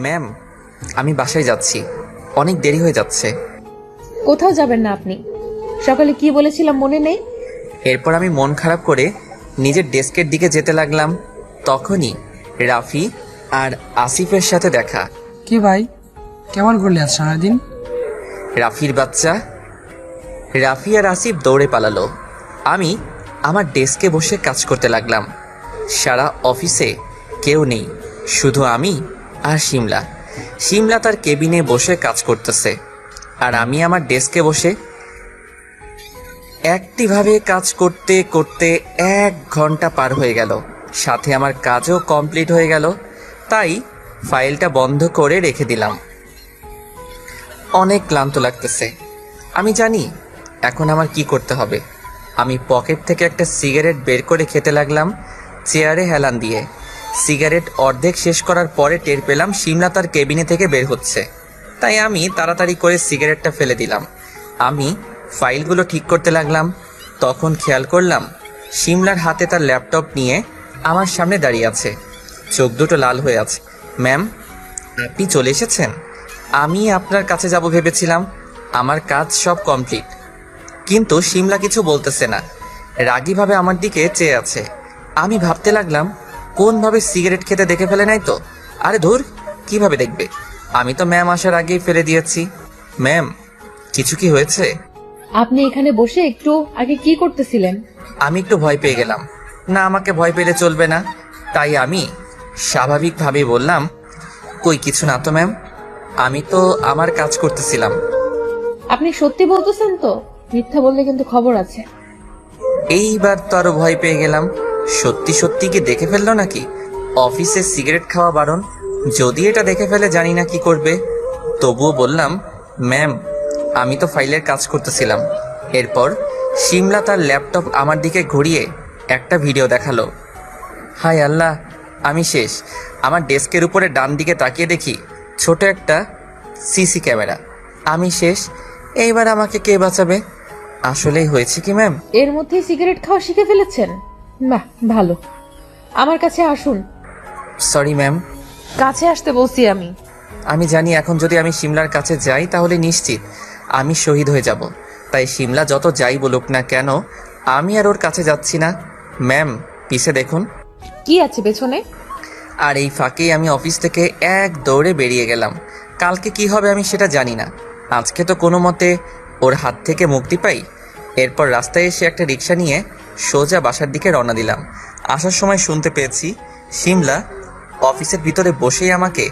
Ma'am, আমি বাসায় যাচ্ছি, অনেক দেরি হয়ে যাচ্ছে। কোথাও যাবেন না আপনি? সকালে কি বলেছিলাম মনে নেই? এরপর আমি মন খারাপ করে নিজের ডেস্কের দিকে যেতে লাগলাম। তখনই রাফি আর আসিফের সাথে দেখা। কি ভাই, কেমন করলে আজ সারাদিন? রাফির বাচ্চা। রাফি আর আসিফ দৌড়ে পালালো। আমি আমার ডেস্কে বসে কাজ করতে লাগলাম। সারা অফিসে কেউ নেই, শুধু আমি আর শিমলা। শিমলা তার কেবিনে বসে কাজ করতেছে, আর আমি আমার ডেস্কে বসে একটিভাবে কাজ করতে করতে 1 ঘন্টা পার হয়ে গেল। সাথে আমার কাজও কমপ্লিট হয়ে গেল। তাই ফাইলটা বন্ধ করে রেখে দিলাম। অনেক ক্লান্ত লাগতেছে। আমি জানি এখন আমার কি করতে হবে। আমি পকেট থেকে একটা সিগারেট বের করে খেতে লাগলাম, চেয়ারে হেলান দিয়ে। সিগারেট অর্ধেক শেষ করার পরে টের পেলাম শিমলা তার কেবিনে থেকে বের হচ্ছে। তাই আমি তাড়াতাড়ি করে সিগারেটটা ফেলে দিলাম। আমি ফাইলগুলো ঠিক করতে লাগলাম। তখন খেয়াল করলাম শিমলার হাতে তার ল্যাপটপ নিয়ে আমার সামনে দাঁড়িয়ে আছে, চোখ দুটো লাল হয়ে আছে। ম্যাম, আপনি চলে এসেছেন? আমি আপনার কাছে যাব ভেবেছিলাম, আমার কাজ সব কমপ্লিট। কিন্তু শিমলা কিছু বলতেছে না, রাগীভাবে আমার দিকে চেয়ে আছে। আমি ভাবতে লাগলাম কোনভাবে সিগারেট খেতে দেখে ফেলে নাই তো। আরে ধুর, কিভাবে দেখবে? আমি তো ম্যাম আসার আগেই ফেলে দিয়েছি। ম্যাম, কিছু কি হয়েছে? আপনি এখানে বসে একটু আগে কি করতেছিলেন? আমি একটু ভয় পেয়ে গেলাম। না, আমাকে ভয় পেলে চলবে না। তাই আমি স্বাভাবিকভাবে বললাম, কই কিছু না তো ম্যাম, আমি তো আমার কাজ করতেছিলাম। আপনি সত্যি বলতেছেন তো? মিথ্যা বললে কিন্তু খবর আছে। এইবার তো আরো ভয় পেয়ে গেলাম। সত্যি সত্যি কি দেখে ফেললো নাকি? অফিসে সিগারেট খাওয়া বারণ, যদি এটা দেখে ফেলে জানি না কি করবে। তবুও বললাম, ম্যাম, আমি তো ফাইলের কাজ করতেছিলাম। এরপর শিমলা তার ল্যাপটপ আমার দিকে ঘুরিয়ে একটা ভিডিও দেখালো। হায় আল্লাহ, আমি শেষ। আমার ডেস্কের উপরে ডান দিকে তাকিয়ে দেখি ছোট একটা সিসি ক্যামেরা। আমি শেষ। এইবার আমাকে কে বাঁচাবে? আসলেই হয়েছে কি ম্যাম? এর মধ্যেই সিগারেট খাওয়া শিখে ফেলেছেন? বাহ, ভালো। আমার কাছে আসুন। Sorry ma'am. কাছে আসতে বলছি আমি। আমি জানি এখন যদি আমি শিমলার কাছে যাই তাহলে নিশ্চিত আমি শহীদ হয়ে যাব। তাই শিমলা যত যাই বলুক না কেন, আমি আর ওর কাছে যাচ্ছি না। ম্যাম, পিছে দেখুন। কি আছে পেছনে? আর এই ফাঁকেই আমি অফিস থেকে এক দৌড়ে বেরিয়ে গেলাম। কালকে কি হবে আমি সেটা জানি না, আজকে তো কোনো মতে ওর হাত থেকে মুক্তি পাই। এরপর রাস্তায় এসে একটা রিক্সা নিয়ে সোজা বাসার দিকে রওনা দিলাম। আসার সময় শুনতে পেয়েছি শিমলা অফিসের ভিতরে বসেই আমাকে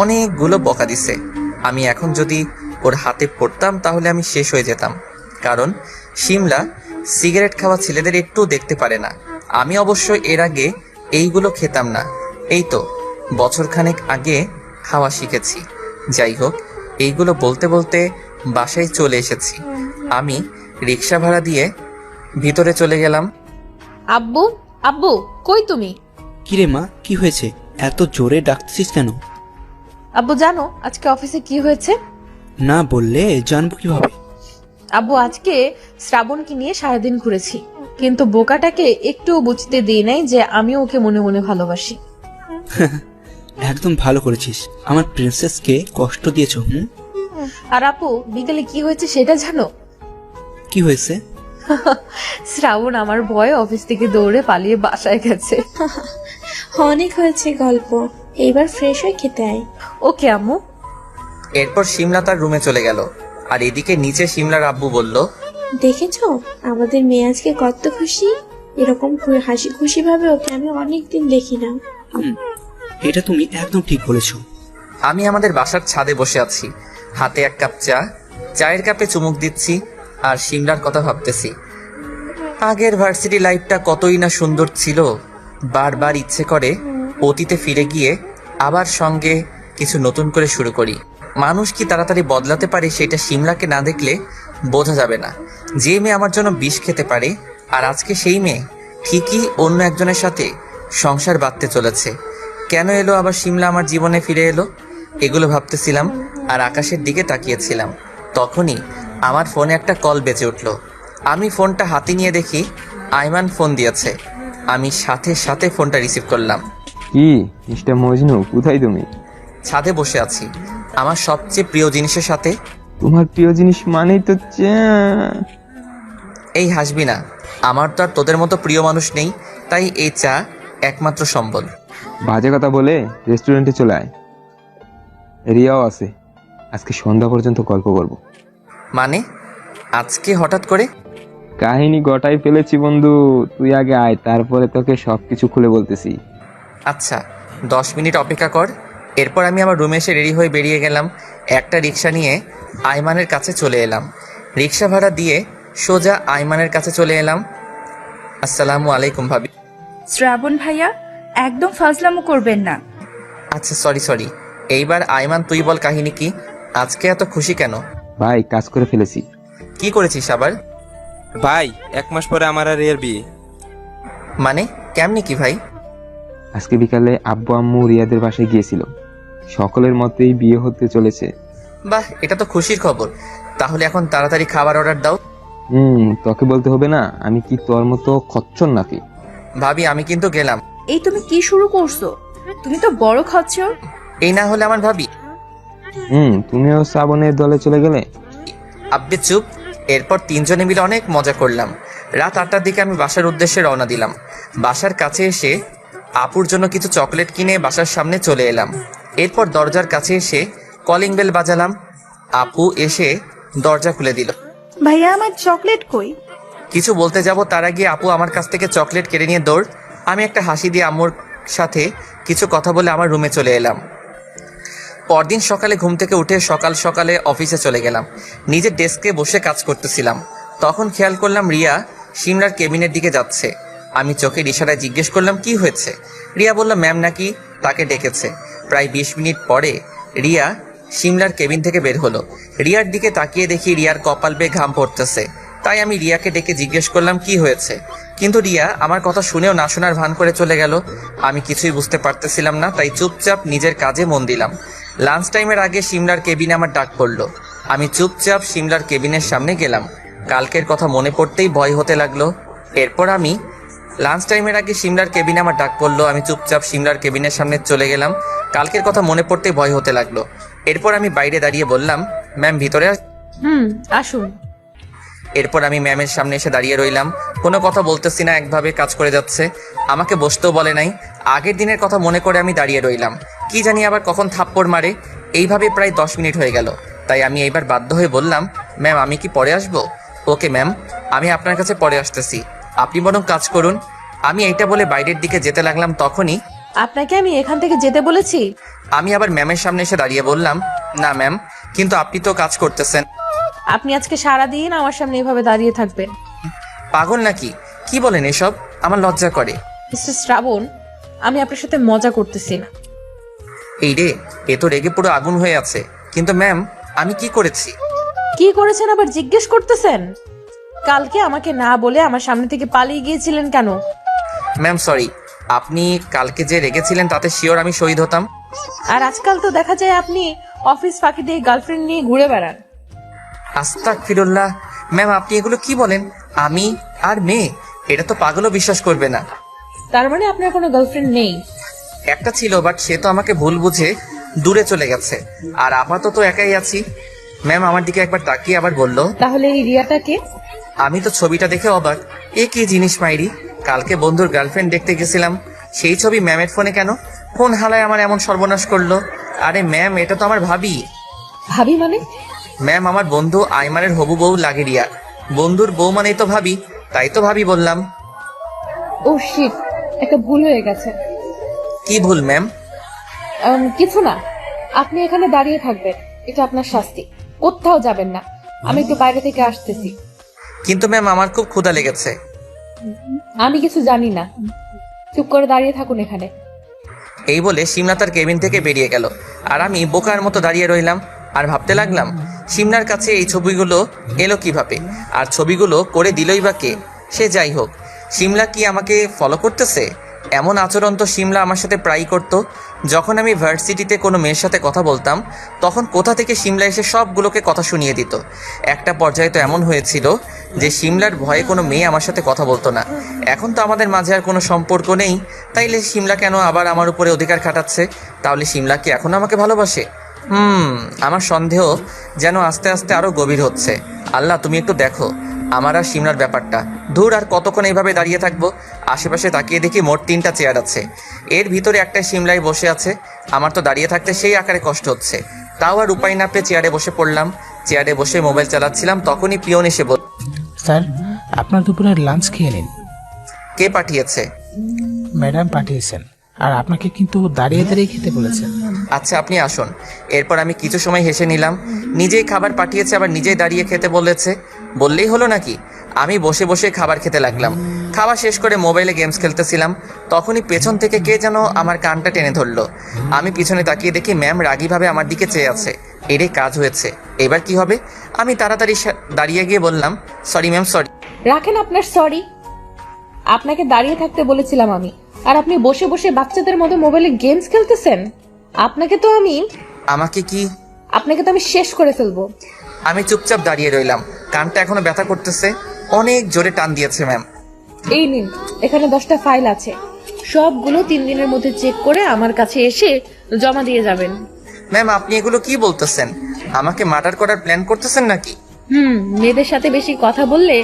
অনেকগুলো বকা দিছে। আমি এখন যদি ওর হাতে পড়তাম তাহলে আমি শেষ হয়ে যেতাম, কারণ শিমলা সিগারেট খাওয়া ছেলেদের একটু দেখতে পারে না। আমি অবশ্য এর আগে এইগুলো খেতাম না, এই তো বছরখানেক আগে খাওয়া শিখেছি। যাই হোক, এইগুলো বলতে বলতে বাসায় চলে এসেছি। আমি রিক্সা ভাড়া দিয়ে ভিতরে চলে গেলাম। আব্বু, আব্বু, কই তুমি? কিরে মা, কি হয়েছে? এত জোরে ডাকছিস কেন? আব্বু, জানো আজকে অফিসে কি হয়েছে? না বললে জানবো কিভাবে? আব্বু, আজকে শ্রাবণকে নিয়ে সারাদিন ঘুরেছি, কিন্তু বোকাটাকে একটু বুঝতে দিই নাই যে আমি ওকে মনে মনে ভালোবাসি। একদম ভালো করেছিস, আমার প্রিন্সেসকে কষ্ট দিয়েছ। আর আপু, বিকালে কি হয়েছে সেটা জানো? কি হয়েছে? শ্রাবণ আমার ভয়ে অফিস থেকে দৌড়ে পালিয়ে বাসায় গেছে। অনেক হয়েছে গল্প, এইবার ফ্রেশ হয়ে খেতে আয়। ওকে আম্মু। এরপর শিমলা তার রুমে চলে গেল। আর এদিকে নিচে শিমলার আব্বু বলল, দেখেছো আমাদের মেয়ে আজকে কত খুশি। এরকম হাসি খুশি ভাবে ওকে আমি অনেকদিন দেখি না। এটা তুমি একদম ঠিক বলেছো। আমি আমাদের বাসার ছাদে বসে আছি, হাতে এক কাপ চা, চায়ের কাপে চুমুক দিচ্ছি আর শিমলার কথা ভাবতেছি। আগের ভার্সিটি লাইফটা কতই না সুন্দর ছিল। বারবার ইচ্ছে করে অতীতে ফিরে গিয়ে আবার সঙ্গে কিছু নতুন করে শুরু করি। মানুষ কি তাড়াতাড়ি বদলাতে পারে সেটা শিমলাকে না দেখলে বোঝা যাবে না। যে মেয়ে আমার জন্য বিষ খেতে পারে, আর আজকে সেই মেয়ে ঠিকই অন্য একজনের সাথে সংসার বাঁধতে চলেছে। কেন এলো আবার শিমলা আমার জীবনে ফিরে এলো? এগুলো ভাবতেছিলাম আর আকাশের দিকে তাকিয়েছিলাম। তখনই আমার ফোনে একটা কল বেজে উঠল। আমি ফোনটা হাতে নিয়ে দেখি আইমান ফোন দিয়েছে। আমি সাথে সাথে ফোনটা রিসিভ করলাম। কি মিস্টার মজনু, কোথায় তুমি? ছাদে বসে আছি আমার সবচেয়ে প্রিয় জিনিসের সাথে। তোমার প্রিয় জিনিস মানেই তো চা। এই হাসবি না, আমার তো আর তোদের মতো প্রিয় মানুষ নেই, তাই এই চা একমাত্র সম্বল। বাজে কথা বলে রেস্টুরেন্টে চলে আয়, রিয়াও আছে। আজকে সন্ধ্যা পর্যন্ত গল্প করব। মানে আজকে হঠাৎ করে? কাহিনী গটাই ফেলেছি বন্ধু, তুই আগে আয়, তারপরে তোকে সবকিছু খুলে বলতেছি। আচ্ছা 10 মিনিট অপেক্ষা কর। এরপর আমি আমার রুমে এসে রেডি হয়ে বেরিয়ে গেলাম। একটা রিক্সা নিয়ে আইমানের কাছে চলে এলাম। রিক্সা ভাড়া দিয়ে সোজা আইমানের কাছে চলে এলাম। আসসালামু আলাইকুম ভাবি। শ্রাবণ ভাইয়া, একদম ফাজলামো করবেন না। আচ্ছা সরি। এইবার আইমান তুই বল, কাহিনী কি? আজকে এত খুশি কেন? ভাই কাজ করে ফেলেছি। কি করেছিস আবার? ভাই 1 মাস পরে আমার আর রিয়ার বিয়ে। মানে কেমনি কি ভাই? আজকে বিকালে আব্বু আম্মু রিয়াদের বাসায় গিয়েছিল, সকলের মতেই বিয়ে হতে চলেছে। বাহ, এটা তো খুশির খবর। তাহলে এখন তাড়াতাড়ি খাবার অর্ডার দাও। তোকে বলতে হবে না, আমি কি তোর মতো খচ্চর নাকি? ভাবি আমি কিন্তু গেলাম। এই তুমি কি শুরু করছো? তুমি তো বড় খচ্চর। এই না হলে আমার ভাবি। তুমিও শ্রাবণের দলে চলে গেলে। আব্বে চুপ। এরপর 3 জনে মিলে অনেক মজা করলাম। রাত 8টার দিকে আমি বাসার উদ্দেশ্যে রওনা দিলাম। বাসার কাছে এসে আপুর জন্য কিছু চকলেট কিনে বাসার সামনে চলে এলাম। এরপর দরজার কাছে এসে কলিং বেল বাজালাম। আপু এসে দরজা খুলে দিল। ভাইয়া, আমার চকলেট কই? কিছু বলতে যাব তার আগে আপু আমার কাছ থেকে চকলেট কেড়ে নিয়ে দৌড়। আমি একটা হাসি দিয়ে আম্মুর সাথে কিছু কথা বলে আমার রুমে চলে এলাম। পরদিন সকালে ঘুম থেকে উঠে সকালে অফিসে চলে গেলাম। নিজের ডেস্কে বসে কাজ করতেছিলাম, তখন খেয়াল করলাম রিয়া সিমলার কেবিনের দিকে যাচ্ছে। আমি চোখের ইশারায় জিজ্ঞেস করলাম কি হয়েছে। রিয়া বলল ম্যাম নাকি তাকে ডেকেছে। প্রায় 20 মিনিট পরে রিয়া সিমলার কেবিন থেকে বের হলো। রিয়ার দিকে তাকিয়ে দেখি রিয়ার কপাল বেয়ে ঘাম পড়তেছে। তাই আমি রিয়াকে ডেকে জিজ্ঞেস করলাম কি হয়েছে, কিন্তু রিয়া আমার কথা শুনেও না শোনার ভান করে চলে গেল। আমি কিছুই বুঝতে পারতেছিলাম না, তাই চুপচাপ নিজের কাজে মন দিলাম। লাঞ্চ টাইমের আগে সিমলার কেবিনে আমার ডাক পড়লো। আমি চুপচাপ সিমলার কেবিনের সামনে গেলাম। কালকের কথা মনে পড়তেই ভয় হতে লাগলো। এরপর আমি লাঞ্চ টাইমের আগে সিমলার কেবিনে আমার ডাক পড়লো। আমি চুপচাপ সিমলার কেবিনের সামনে চলে গেলাম। কালকের কথা মনে পড়তেই ভয় হতে লাগলো। এরপর আমি বাইরে দাঁড়িয়ে বললাম ম্যাম ভিতরে আসুন। এরপর আমি ম্যামের সামনে এসে দাঁড়িয়ে রইলাম। কোনো কথা বলতেছি না, একভাবে কাজ করে যাচ্ছে। আমাকে বসতেও বলে নাই। আগের দিনের কথা মনে করে আমি দাঁড়িয়ে রইলাম। কি জানি আবার কখন থাপ্পড় মারে। এইভাবে প্রায় 10 মিনিট হয়ে গেল। তাই আমি এইবার বাধ্য হয়ে বললাম ম্যাম আমি কি পরে আসবো? ওকে ম্যাম, আমি আপনার কাছে পরে আসতেছি, আপনি বরং কাজ করুন। আমি এইটা বলে বাইরের দিকে যেতে লাগলাম। তখনই আপনাকে আমি এখান থেকে যেতে বলেছি? আমি আবার ম্যামের সামনে এসে দাঁড়িয়ে বললাম না ম্যাম, কিন্তু আপনি তো কাজ করতেছেন। আপনি আজকে সারাদিন আমার সামনে এভাবে দাঁড়িয়ে থাকবেন? পাগল নাকি? কি বলেন এসব? আমার লজ্জা করে। মিস্টার শ্রাবণ, আমি আপনার সাথে মজা করতেছি না। এই রে, এ তো রেগে পুরো আগুন হয়ে আছে। কিন্তু ম্যাম আমি কি করেছি? কি করেছেন আবার জিজ্ঞেস করতেছেন? কালকে আমাকে না বলে আমার সামনে থেকে পালিয়ে গিয়েছিলেন কেন? ম্যাম সরি, আপনি কালকে যে রেগেছিলেন তাতে শিওর আমি শহীদ হতাম। আর আজকাল তো দেখা যায় আপনি অফিস ফাঁকি দিয়ে গার্লফ্রেন্ড নিয়ে ঘুরে বেড়ান। আস্তাগফিরুল্লাহ ম্যাম, আপনি এগুলো কি বলেন? আমি আর মেয়ে, এটা তো পাগলও বিশ্বাস করবে না। তার মানে আপনার কোনো গার্লফ্রেন্ড নেই? একটা ছিল, বাট সে তো আমাকে ভুল বুঝে দূরে চলে গেছে। আর আপাতত একাই আছি। ম্যাম আমার দিকে একবার তাকিয়ে আবার বলল তাহলে এই রিয়াটাকে? আমি তো ছবিটা দেখে অবাক। এ কি জিনিস মাইরি? কালকে বন্ধুর গার্লফ্রেন্ড দেখতে গেছিলাম, সেই ছবি ম্যামের ফোনে কেন? কোন হালায় আমার এমন সর্বনাশ করলো? আরে ম্যাম এটা তো আমার ভাবি। ভাবি মানে? ম্যাম আমার বন্ধু আইমানের হবু বউ লাগে রিয়া। বন্ধুর বউ মানেই তো ভাবি, তাই তো ভাবি বললাম। ও শিট, একটা ভুল হয়ে গেছে। কি ভুল ম্যাম? কিছু না, আপনি এখানে দাঁড়িয়ে থাকবেন, এটা আপনার শাস্তি। কোথাও যাবেন না, আমি একটু বাইরে থেকে আসতেছি। কিন্তু ম্যাম আমার খুব ক্ষুধা লেগেছে। আমি কিছু জানি না, চুপ করে দাঁড়িয়ে থাকুন এখানে। এই বলে সিমলা তার কেবিন থেকে বেরিয়ে গেল। আর আমি বোকার মতো দাঁড়িয়ে রইলাম আর ভাবতে লাগলাম সিমলার কাছে এই ছবিগুলো এলো কিভাবে, আর ছবিগুলো করে দিলই বা কে? সে যাই হোক, সিমলা কি আমাকে ফলো করতেছে? এমন আচরণ তো সিমলা আমার সাথে প্রায়ই করতো। যখন আমি ভার্সিটিতে কোনো মেয়ের সাথে কথা বলতাম তখন কোথা থেকে সিমলা এসে সবগুলোকে কথা শুনিয়ে দিত। একটা পর্যায়ে তো এমন হয়েছিল যে শিমলার ভয়ে কোনো মেয়ে আমার সাথে কথা বলতো না। এখন তো আমাদের মাঝে আর কোনো সম্পর্ক নেই, তাইলে শিমলা কেন আবার আমার উপরে অধিকার খাটাচ্ছে? তাহলে শিমলা কি এখনো আমাকে ভালোবাসে? আমার সন্দেহ যেন আস্তে আস্তে আরো গভীর হচ্ছে। আল্লাহ, তুমি একটু দেখো আমার আর শিমলার ব্যাপারটা। দূর, আর কতক্ষণ এইভাবে দাঁড়িয়ে থাকবো? আশেপাশে তাকিয়ে দেখি মোট 3টা চেয়ার আছে, এর ভিতরে একটা শিমলাই বসে আছে। আমার তো দাঁড়িয়ে থাকতে সেই আকারে কষ্ট হচ্ছে, তাও আর উপায় না পেয়ে চেয়ারে বসে পড়লাম। চেয়ারে বসে মোবাইল চালাচ্ছিলাম, তখনই পিয়ন এসে বল, স্যার, আপনার দুপুরের লাঞ্চ খেয়ে নিন। কে পাঠিয়েছে? ম্যাডাম পাঠিয়েছেন, আর আপনাকে কিন্তু দাঁড়িয়ে দাঁড়িয়ে খেতে বলেছেন। আচ্ছা, আপনি আসুন। এরপর আমি কিছু সময় হেসে নিলাম। নিজেই খাবার পাঠিয়েছে, আবার নিজেই দাঁড়িয়ে খেতে বলেছে, বললেই হলো নাকি? আমি বসে বসে খাবার খেতে লাগলাম। খাওয়া শেষ করে মোবাইলে গেমস খেলতেছিলাম, তখনই পেছন থেকে কে যেন আমার কানটা টেনে ধরলো। আমি পিছনে তাকিয়ে দেখি ম্যাম রাগীভাবে আমার দিকে চেয়ে আছে। এরে কাজ হয়েছে, এবার কি হবে? আমি তাড়াতাড়ি দাঁড়িয়ে গিয়ে বললাম, সরি ম্যাম, সরি। রাখেন আপনার সরি। আপনাকে দাঁড়িয়ে থাকতে বলেছিলাম আমি, আর আপনি বসে বসে বাচ্চাদের মতো মোবাইলে গেমস খেলতেছেন। আপনাকে তো আমি শেষ করে ফেলবো। আমি চুপচাপ দাঁড়িয়ে রইলাম, কানটা এখনো ব্যথা করতেছে। অনেক জোরে টান দিয়েছে ম্যাম। এই নিন, এখানে 10টা ফাইল আছে, সবগুলো 3 দিনের মধ্যে চেক করে আমার কাছে এসে জমা দিয়ে যাবেন। ম্যাম, আপনি এগুলো কি বলতেছেন? আমাকে মার্ডার করার প্ল্যান করতেছেন নাকি? মেয়েদের সাথে বেশি কথা বললে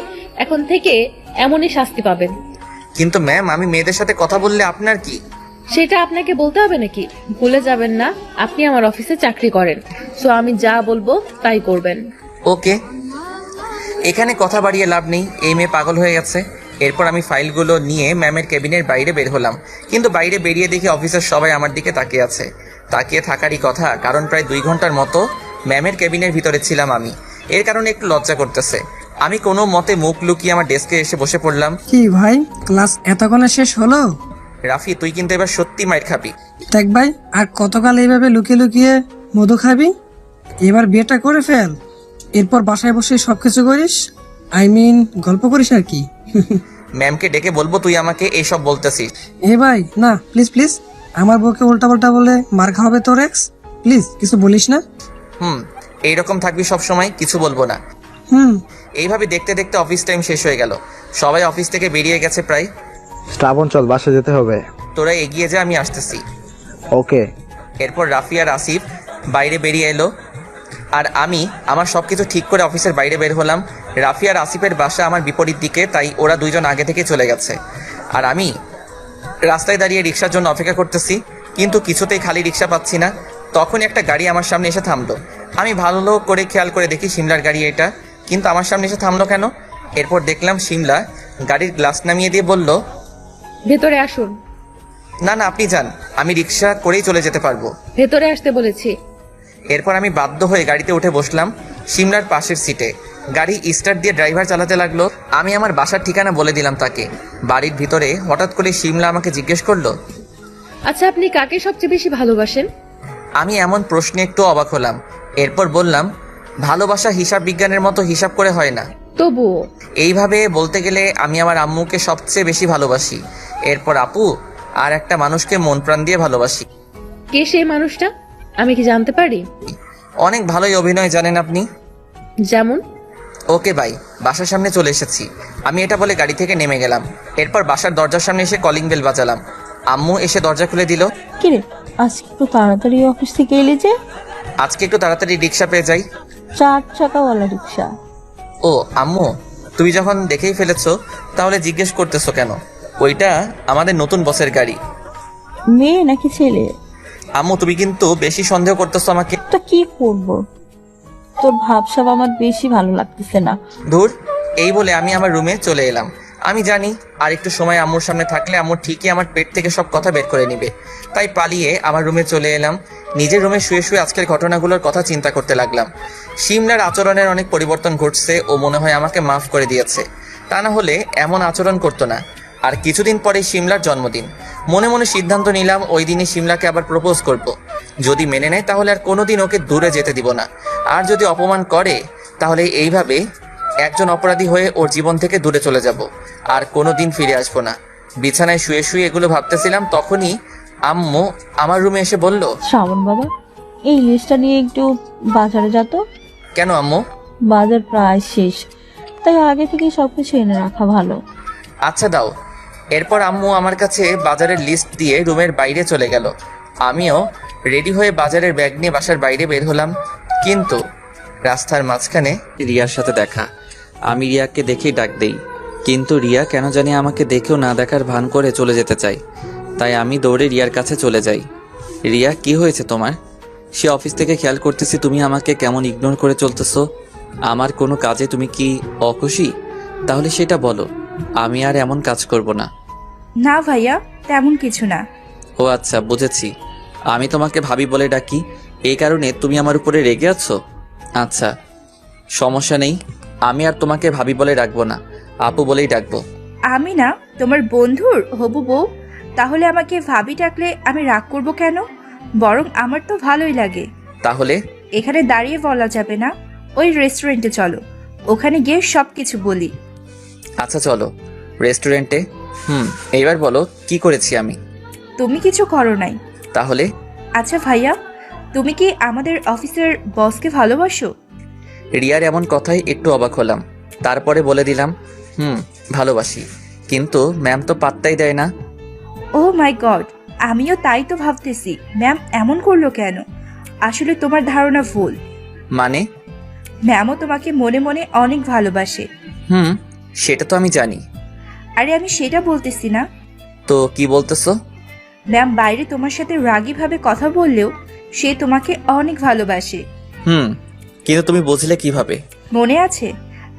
এখন থেকে এমনই শাস্তি পাবেন। কিন্তু ম্যাম, আমি মেয়েদের সাথে কথা বললে আপনার কি? সেটা আপনাকে বলতে হবে নাকি? ভুলে যাবেন না আপনি আমার অফিসে চাকরি করেন, সো আমি যা বলবো তাই করবেন। ওকে। এখানে কথা বাড়িয়ে লাভ নেই, এই মেয়ে পাগল হয়ে গেছে। এরপর আমি ফাইলগুলো নিয়ে ম্যামের কেবিনের বাইরে বের হলাম, কিন্তু বাইরে বেরিয়ে দেখি অফিসের সবাই আমার দিকে তাকিয়ে আছে। তাকিয়ে থাকারই কথা, কারণ প্রায় 2 ঘন্টার মতো ম্যামের কেবিনের ভিতরে ছিলাম আমি। এর কারণে একটু লজ্জা করতেছে। আমি কোনো মতে মুখ লুকিয়ে আমার ডেস্কে এসে বসে পড়লাম। কি ভাই, ক্লাস এতক্ষণে শেষ হলো? রাফি, তুই কিন্তু এবার সত্যি মাইর খাবি। দেখ ভাই, আর কতকাল এইভাবে লুকিয়ে লুকিয়ে মধু খাবি? এবার বিয়েটা করে ফেল, এরপর বাসায় বসে সবকিছু করিস, গল্প করিস আর কি। ম্যামকে ডেকে বলবো তুই আমাকে এইসব বলতেছিস? এ ভাই না, প্লিজ প্লিজ, আমার বউকে উল্টাপাল্টা বলে মার খাওয়াবে তোর এক্স, প্লিজ কিছু বলিস না। এইরকম থাকবি সব সময়, কিছু বলবো না। এইভাবে দেখতে দেখতে অফিস টাইম শেষ হয়ে গেল। সবাই অফিস থেকে বেরিয়ে গেছে প্রায়। শ্রাবণ, চল বাসা যেতে হবে। তোরা এগিয়ে যা, আমি আসতেছি। ওকে। এরপর রাফি আর আসিফ বাইরে বেরিয়ে এলো, আর আমি আমার সবকিছু ঠিক করে অফিসের বাইরে বের হলাম। রাফি আর আসিফের বাসা আমার বিপরীত দিকে, তাই ওরা 2 জন আগে থেকে চলে গেছে। আর আমি রাস্তায় দাঁড়িয়ে রিক্সার জন্য অপেক্ষা করতেছি, কিন্তু কিছুতেই খালি রিক্সা পাচ্ছি না। তখনই একটা গাড়ি আমার সামনে এসে থামলো। আমি ভালো করে খেয়াল করে দেখি শিমলার গাড়ি এটা, কিন্তু আমার সামনে এসে থামলো কেন? এরপর দেখলাম শিমলা গাড়ির গ্লাস নামিয়ে দিয়ে বলল, ভেতরে আসুন। না না, আপনি যান, আমি রিক্সা করেই চলে যেতে পারবো। ভেতরে আসতে বলেছি। এরপর আমি বাধ্য হয়ে গাড়িতে উঠে বসলাম শিমলার পাশের সিটে। গাড়ি স্টার্ট দিয়ে ড্রাইভার চালাতে লাগলো। আমি আমার বাসার ঠিকানা বলে দিলাম তাকে। বাড়ির ভিতরে হঠাৎ করে শিমলা আমাকে জিজ্ঞেস করলো, আচ্ছা, আপনি কাকে সবচেয়ে বেশি ভালোবাসেন? আমি এমন প্রশ্নে একটু অবাক হলাম। এরপর বললাম, ভালোবাসা হিসাব বিজ্ঞানের মতো হিসাব করে হয় না। তবুও এইভাবে বলতে গেলে আমি আমার আম্মুকে সবচেয়ে বেশি ভালোবাসি, এরপর আপু, আর একটা মানুষকে মন প্রাণ দিয়ে ভালোবাসি। কে সেই মানুষটা, আমি কি জানতে পারি? অনেক ভালোই অভিনয় জানেন আপনি। যেমন? ওকে ভাই, বাসার সামনে চলে এসেছি। আমি এটা বলে গাড়ি থেকে নেমে গেলাম। এরপর বাসার দরজার সামনে এসে কলিং বেল বাজালাম। আম্মু এসে দরজা খুলে দিল। কিরে, আজকে একটু তাড়াতাড়ি অফিস থেকে এলি যে? আজকে একটু তাড়াতাড়ি রিক্সা পেয়ে যাই। 4 চাকাওয়ালা রিক্সা? ও আম্মু, তুমি যখন দেখেই ফেলেছো তাহলে জিজ্ঞেস করতেছো কেন? ওইটা আমাদের নতুন বসের গাড়ি। মেয়ে নাকি ছেলে? আম্মু, তুমি কিন্তু বেশি সন্দেহ করতেছো আমাকে। তা কি করব, তোর ভাবসাব আমার বেশি ভালো লাগতেছে না। ধুর, এই বলে আমি আমার রুমে চলে এলাম। আমি জানি আর একটু সময় আম্মুর সামনে থাকলে আম্মু ঠিকই আমার পেট থেকে সব কথা বের করে নিবে, তাই পালিয়ে আমার রুমে চলে এলাম। নিজের রুমে শুয়ে শুয়ে আজকের ঘটনাগুলোর কথা চিন্তা করতে লাগলাম। শিমলার আচরণের অনেক পরিবর্তন ঘটছে, ও মনে হয় আমাকে মাফ করে দিয়েছে, তা না হলে এমন আচরণ করতো না। আর কিছুদিন পরে শিমলার জন্মদিন। মনে মনে সিদ্ধান্ত নিলাম ওই দিনে শিমলাকে আবার প্রপোজ করব। যদি মেনে নেয় তাহলে আর কোনোদিন ওকে দূরে যেতে দিব না, আর যদি অপমান করে তাহলে এইভাবে একজন অপরাধী হয়ে ওর জীবন থেকে দূরে চলে যাব, আর কোনোদিন ফিরে আসবো না। বিছানায় শুয়ে শুয়ে এগুলো ভাবতেছিলাম, তখনই আম্মু আমার রুমে এসে বলল, শ্রাবণ বাবা, এই লিস্টটা নিয়ে একটু বাজারে যা তো। কেন আম্মু? বাজার প্রায় শেষ, তাই আগে থেকে সবকিছু এনে রাখা ভালো। আচ্ছা দাও। এরপর আম্মু আমার কাছে বাজারের লিস্ট দিয়ে রুমের বাইরে চলে গেল। আমিও রেডি হয়ে বাজারের ব্যাগ নিয়ে বাসার বাইরে বের হলাম, কিন্তু রাস্তার মাঝখানে রিয়ার সাথে দেখা। আমি রিয়াকে দেখেই ডাক দেই, কিন্তু রিয়া কেন জানি আমাকে দেখেও না দেখার ভান করে চলে যেতে চায়। তাই আমি দৌড়ে রিয়ার কাছে চলে যাই। রিয়া, কি হয়েছে তোমার? সে অফিস থেকে খেয়াল করতেছি তুমি আমাকে কেমন ইগনোর করে চলতেছো। আমার কোনো কাজে তুমি কি অখুশি? তাহলে সেটা বলো, আমি আর এমন কাজ করব না। না ভাইয়া, তেমন কিছু না। ও আচ্ছা, বুঝেছি। আমি তোমাকে ভাবি বলে ডাকি, এই কারণে তুমি আমার উপরে রেগে আছো? আচ্ছা, সমস্যা নেই, আমি আর তোমাকে ভাবি বলে ডাকবো না, আপু বলেই ডাকবো। আমি না তোমার বন্ধুর হবু বউ, তাহলে আমাকে ভাবি ডাকলে আমি রাগ করব কেন? বরং আমার তো ভালোই লাগে। তাহলে এখানে দাঁড়িয়ে বলা যাবে না, ওই রেস্টুরেন্টে চলো, ওখানে গিয়ে সবকিছু বলি। আচ্ছা চলো রেস্টুরেন্টে। এইবার বলো কি করেছি আমি? তুমি কিছু করো নাই। তাহলে? আচ্ছা ভাইয়া, তুমি কি আমাদের অফিসের বসকে ভালোবাসো? রিয়ার এমন কথাই একটু অবাক হলাম। তারপরে বলে দিলাম, ভালোবাসি, কিন্তু ম্যাম তো পাত্তাই দেয় না। ও মাই গড, আমিও তাই তো ভাবতেছি ম্যাম এমন করলো কেন। আসলে তোমার ধারণা ভুল। মানে? ম্যামও তোমাকে মনে মনে অনেক ভালোবাসে। সেটা তো আমি জানি। আরে আমি সেটা বলতেছি না। তো কি বলতেছো? ম্যাম বাইরে তোমার সাথে রাগীভাবে কথা বললেও সে তোমাকে অনেক ভালোবাসে। কিন্তু তুমি বুঝলে কিভাবে? মনে আছে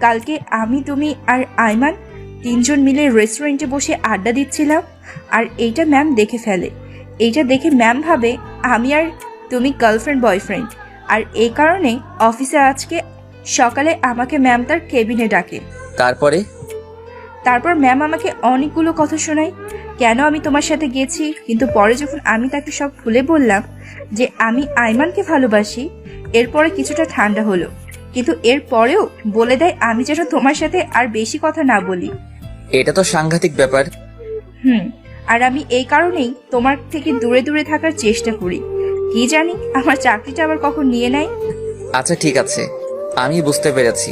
কালকে আমি, তুমি আর আইমান তিনজন মিলে রেস্টুরেন্টে বসে আড্ডা দিচ্ছিলাম, আর এইটা ম্যাম দেখে ফেলে। এইটা দেখে ম্যাম ভাবে আমি আর তুমি গার্লফ্রেন্ড বয়ফ্রেন্ড, আর এই কারণে অফিসে আজকে সকালে আমাকে ম্যাম তার কেবিনে ডাকে। তারপর ম্যাম আমাকে অনেকগুলো কথা শোনায়, কেন আমি তোমার সাথে গেছি। কিন্তু পরে যখন আমি তাকে সব খুলে বললাম যে আমি আইমানকে ভালোবাসি, এরপরে কিছুটা ঠান্ডা হলো, কিন্তু এর পরেও বলে দেয় আমি যেন তোমার সাথে আর বেশি কথা না বলি। এটা তো সাংঘাতিক ব্যাপার। আর আমি এই কারণেই তোমার থেকে দূরে দূরে থাকার চেষ্টা করি। কি জানি আমার চাকরিটা আবার কখন নিয়ে নেয়। আচ্ছা ঠিক আছে, আমি বুঝতে পেরেছি।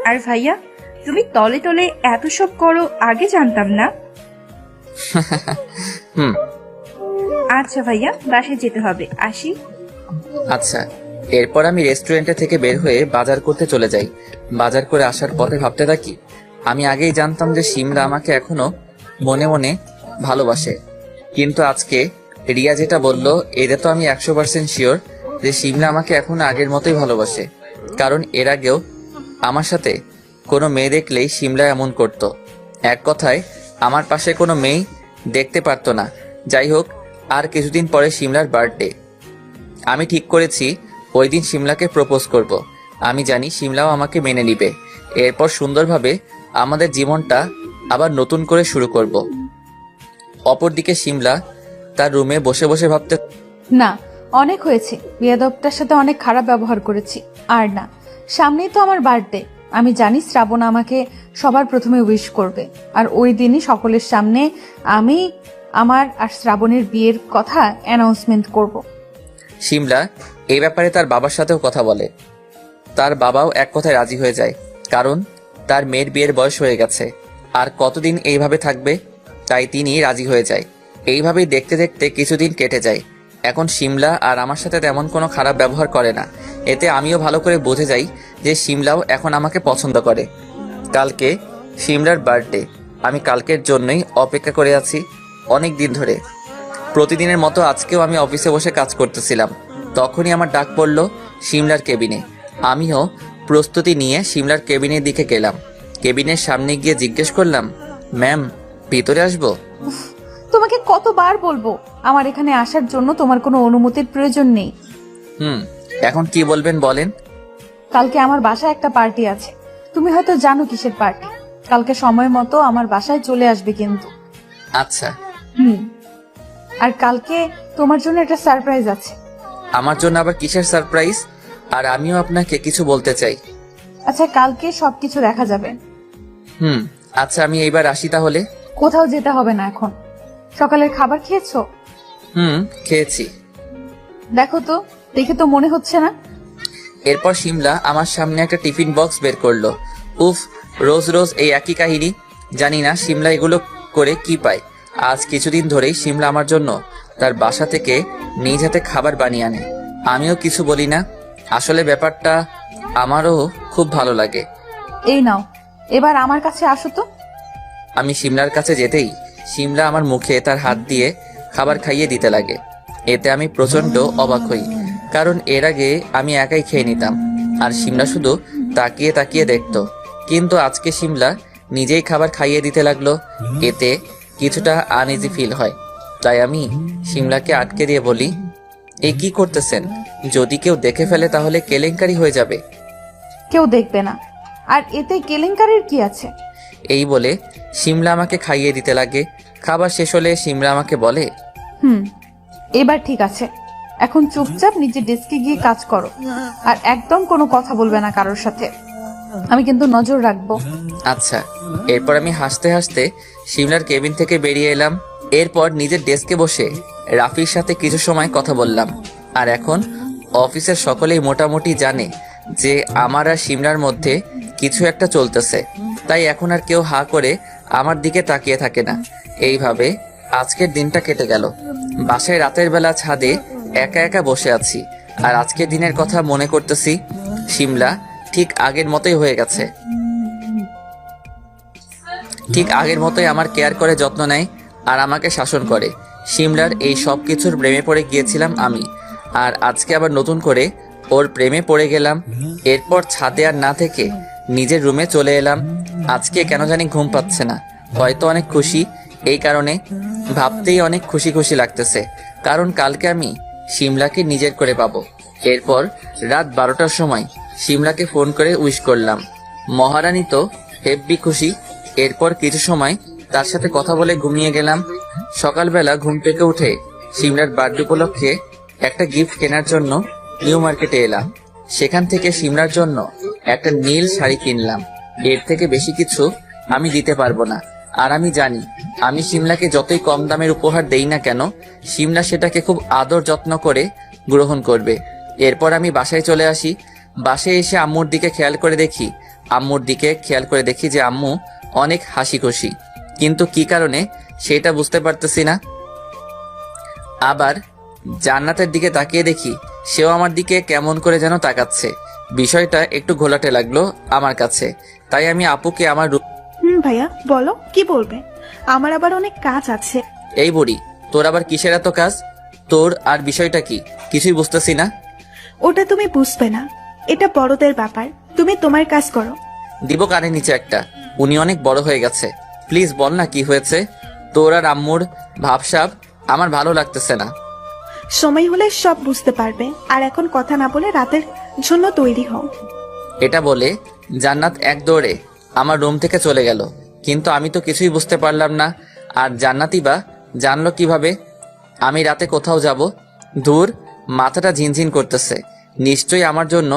আর ভাইয়া, তুমি তলে তলে এত সব করো আগে জানতাম না। আচ্ছা ভাইয়া, বাসায় যেতে হবে, আসি। আচ্ছা। এরপর আমি রেস্টুরেন্টে থেকে বের হয়ে বাজার করতে চলে যাই। বাজার করে আসার পথে ভাবতে থাকি, আমি আগেই জানতাম যে সিমরা আমাকে এখনো মনে মনে ভালোবাসে, কিন্তু আজকে রিয়া যেটা বলল, এতে তো আমি 100% শিওর যে সিমরা আমাকে এখনো আগের মতোই ভালোবাসে। কারণ এর আগেও আমার সাথে কোনো মেয়ে দেখলেই সিমরা এমন করতো। এক কথায় আমার পাশে কোনো মেয়ে দেখতে পারতো না। যাই হোক, আর কিছুদিন পরে সিমলার বার্থডে। আমি ঠিক করেছি ওই দিন সিমলাকে প্রপোজ করব। আমি জানি সিমলাও আমাকে মেনে নিবে। এরপর সুন্দরভাবে আমাদের জীবনটা আবার নতুন করে শুরু করব। অপরদিকে সিমলা তার রুমে বসে বসে ভাবতে, না, অনেক হয়েছে, বিয়াদবটার সাথে অনেক খারাপ ব্যবহার করেছি। আর না, সামনেই তো আমার বার্থডে। আমি জানি শ্রাবণ আমাকে সবার প্রথমে উইশ করবে, আর ওই দিনই সকলের সামনে আমি আমার আর শ্রাবণের বিয়ের কথা অ্যানাউন্সমেন্ট করব। সিমলা এই ব্যাপারে তার বাবার সাথেও কথা বলে। তার বাবাও এক কথায় রাজি হয়ে যায়, কারণ তার মেয়ের বিয়ের বয়স হয়ে গেছে, আর কতদিন এইভাবে থাকবে। তাই তিনি রাজি হয়ে যায়। এইভাবেই দেখতে দেখতে কিছুদিন কেটে যায়। এখন সিমলা আর আমার সাথে তেমন কোনো খারাপ ব্যবহার করে না। এতে আমিও ভালো করে বুঝে যাই যে সিমলাও এখন আমাকে পছন্দ করে। কালকে সিমলার বার্থডে। আমি কালকের জন্যই অপেক্ষা করে আছি অনেক দিন ধরে। প্রতিদিনের মতো আজকেও আমি অফিসে বসে কাজ করতেছিলাম, তখনই আমার ডাক পড়ল সিমলার কেবিনে। আমিও প্রস্তুতি নিয়ে সিমলার কেবিনের দিকে গেলাম। কেবিনের সামনে গিয়ে জিজ্ঞেস করলাম, ম্যাম ভিতরে আসবো? তোমাকে কতবার বলবো আমার এখানে আসার জন্য তোমার কোনো অনুমতির প্রয়োজন নেই। এখন কি বলবেন বলেন। কালকে আমার বাসায় একটা পার্টি আছে, তুমি হয়তো জানো কিসের পার্টি। কালকে সময় মতো আমার বাসায় চলে আসবে কিন্তু। আচ্ছা। আর কালকে তোমার জন্য একটা সারপ্রাইজ আছে। আমার জন্য আবার কিসের সারপ্রাইজ? আর আমিও আপনাকে কিছু বলতে চাই। আচ্ছা, কালকে সবকিছু দেখা যাবে। আচ্ছা, আমি এইবার আসি তাহলে। কোথাও যেতে হবে না এখন। সকালের খাবার খেয়েছো? খেয়েছি। দেখো তো, দেখে তো মনে হচ্ছে না। এরপর সিমলা আমার সামনে একটা টিফিন বক্স বের করলো। উফ, রোজ রোজ এই একই কাহিনী। জানি না শিমলা এগুলো করে কি পায়। আজ কিছুদিন ধরেই শিমলা আমার জন্য তার বাসা থেকে নিজ হাতে খাবার বানিয়ে আনে। আমিও কিছু বলি না। আসলে ব্যাপারটা আমারও খুব ভালো লাগে। এই নাও, এবার আমার কাছে আসো তো। আমি শিমলার কাছে যেতেই শিমলা আমার মুখে তার হাত দিয়ে খাবার খাইয়ে দিতে লাগে। এতে আমি প্রচন্ড অবাক হই, কারণ এর আগে আমি একাই খেয়ে নিতাম আর শিমলা শুধু তাকিয়ে তাকিয়ে দেখতো। কিন্তু আজকে শিমলা নিজেই খাবার খাইয়ে দিতে লাগলো। এতে কিছুটা আনইজি ফিল হয়। তাই আমি শিমলাকে আটকে দিয়ে বলি, এ কি করতেছেন? যদি কেউ দেখে ফেলে তাহলে কেলেঙ্কারি হয়ে যাবে। কেউ দেখবে না, আর এতে কেলেঙ্কারির কি আছে? এই বলে শিমলা আমাকে খাইয়ে দিতে লাগে। খাবার শেষ হলে শিমলা আমাকে বলে, এবার ঠিক আছে, এখন চুপচাপ নিজের ডেস্কে গিয়ে কাজ করো, আর একদম কোনো কথা বলবে না কারোর সাথে। আমি কিন্তু নজর রাখবো। আচ্ছা। এরপর আমি হাসতে হাসতে শিমলার কেবিন থেকে বেরিয়ে এলাম। এরপর নিজের ডেস্কে বসে রাফির সাথে কিছু সময় কথা বললাম। আর এখন অফিসের সকলেই মোটামুটি জানে যে আমার আর শিমলার মধ্যে কিছু একটা চলতেছে। তাই এখন আর কেউ হা করে আমার দিকে তাকিয়ে থাকে না। এইভাবে আজকের দিনটা কেটে গেল। বাসায় রাতের বেলা ছাদে একা একা বসে আছি আর আজকের দিনের কথা মনে করতেছি। শিমলা ঠিক আগের মতোই হয়ে গেছে। ঠিক আগের মতোই আমার কেয়ার করে, যত্ন নেয় আর আমাকে শাসন করে। শিমলার এই সব কিছুর প্রেমে পড়ে গিয়েছিলাম আমি, আর আজকে আবার নতুন করে ওর প্রেমে পড়ে গেলাম। এরপর ছাদে আর না থেকে নিজের রুমে চলে এলাম। আজকে কেন জানি ঘুম পাচ্ছে না, হয়তো অনেক খুশি। এই কারণে ভাবতেই অনেক খুশি খুশি লাগতেছে, কারণ কালকে আমি শিমলাকে নিজের করে পাবো। এরপর রাত 12টার সময় শিমলাকে ফোন করে উইশ করলাম। মহারানী তো হেব্বি খুশি। এরপর কিছু সময় তার সাথে কথা বলে ঘুমিয়ে গেলাম। সকালবেলা ঘুম থেকে উঠে শিমলার বার্থডে উপলক্ষে একটা গিফট কেনার জন্য নিউ মার্কেটে এলাম। সেখান থেকে শিমলার জন্য একটা নীল শাড়ি কিনলাম। এর থেকে বেশি কিছু আমি দিতে পারবো না। আর আমি জানি আমি শিমলাকে যতই কম দামের উপহার দেই না কেন, শিমলা সেটাকে খুব আদর যত্ন করে গ্রহণ করবে। এরপর আমি বাসায় চলে আসি। বাসায় এসে আম্মুর দিকে খেয়াল করে দেখি যে আম্মু অনেক হাসি খুশি, কিন্তু কি কারণে সেটা বুঝতে পারতেছি না। আবার জান্নাতের দিকে তাকিয়ে দেখি সেও আমার দিকে কেমন করে যেন তাকাচ্ছে। বিষয়টা একটু ঘোলাটে লাগলো আমার কাছে। তাই আমি আপুকে আমার ভাইয়া বলো, কি বলবে? আমার আবার অনেক কাজ আছে। এই বুড়ি, তোর আবার কিসের এত কাজ? তোর আর বিষয়টা কি কিছুই বুঝতেছি না। ওটা তুমি বুঝবে না, এটা বড়দের ব্যাপার। তুমি তোমার কাজ করো। দিব কানের নিচে একটা। উনি অনেক বড় হয়ে গেছে। প্লিজ বল না কি হয়েছে। তোর আর আম্মুর ভাবসাব আমার ভালো লাগতেছে না। সময় হলে সব বুঝতে পারবে। আর এখন কথা না বলে রাতের জন্য তৈরি হও। এটা বলে জান্নাত এক দৌড়ে আমার রুম থেকে চলে গেল, কিন্তু আমি তো কিছুই বুঝতে পারলাম না। আর জান্নাতই বা জানলো কিভাবে আমি রাতে কোথাও যাব? দূর, মাথাটা ঝিনঝিন করতেছে। নিশ্চয়ই আমার জন্য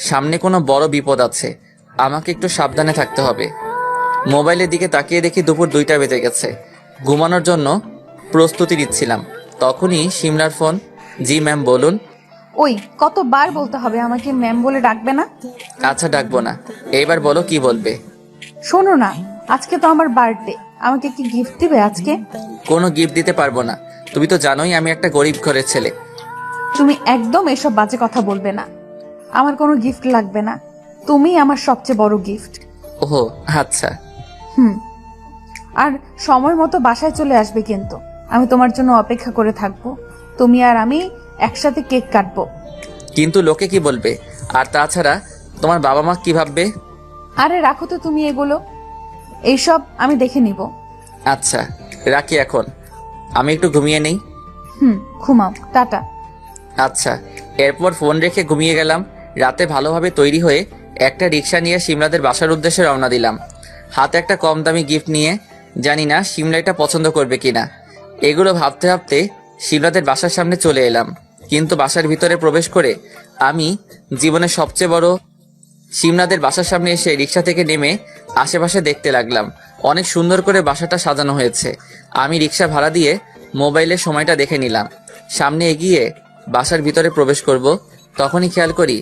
সামনে কোনো বড় বিপদ আছে। আমাকে একটু সাবধানে থাকতে হবে। মোবাইলের দিকে তাকিয়ে দেখি দুপুর 2টা বেজে গেছে। ঘুমানোর জন্য প্রস্তুতি নিচ্ছিলাম, তখনই শিমলার ফোন। জি ম্যাম, বলুন। ওই, কতবার বলতে হবে আমাকে ম্যাম বলে ডাকবে না? আচ্ছা, ডাকবো না। এইবার বলো কি বলবে। শোনো না, আজকে তো আমার বার্থডে, আমাকে কি গিফট দিবে আজকে? কোনো গিফট দিতে পারবো না। তুমি তো জানোই আমি একটা গরিব ঘরের ছেলে। তুমি একদম এসব বাজে কথা বলবে না। আমার কোনো গিফট লাগবে না, তুমি আমার সবচেয়ে বড় গিফট। ওহো, আচ্ছা। আর সময় মতো বাসায় চলে আসবে, কিন্তু আমি তোমার জন্য অপেক্ষা করে থাকবো। তুমি আর আমি একসাথে কেক কাটবো। কিন্তু লোকে কি বলবে? আর তাছাড়া তোমার বাবা মা কি ভাববে? আরে রাখো তো তুমি এগুলো, এইসব আমি দেখে নিব। আচ্ছা, রাখি এখন। আমি একটু ঘুমিয়ে নেই। ঘুমাও, টাটা। আচ্ছা। এরপর ফোন রেখে ঘুমিয়ে গেলাম। রাতে ভালোভাবে তৈরি হয়ে একটা রিক্সা নিয়ে শিমলাদের বাসার উদ্দেশ্যে রওনা দিলাম, হাতে একটা কম দামি গিফট নিয়ে। জানি না শিমলা এটা পছন্দ করবে কিনা। এগুলো ভাবতে ভাবতে শিমলাদের বাসার সামনে চলে এলাম। কিন্তু বাসার ভিতরে প্রবেশ করে আমি জীবনের সবচেয়ে বড় শিমলাদের বাসার সামনে এসে রিক্সা থেকে নেমে আশেপাশে দেখতে লাগলাম। অনেক সুন্দর করে বাসাটা সাজানো হয়েছে। আমি রিক্সা ভাড়া দিয়ে মোবাইলে সময়টা দেখে নিলাম। সামনে এগিয়ে বাসার ভিতরে প্রবেশ করব, তখনই খেয়াল করি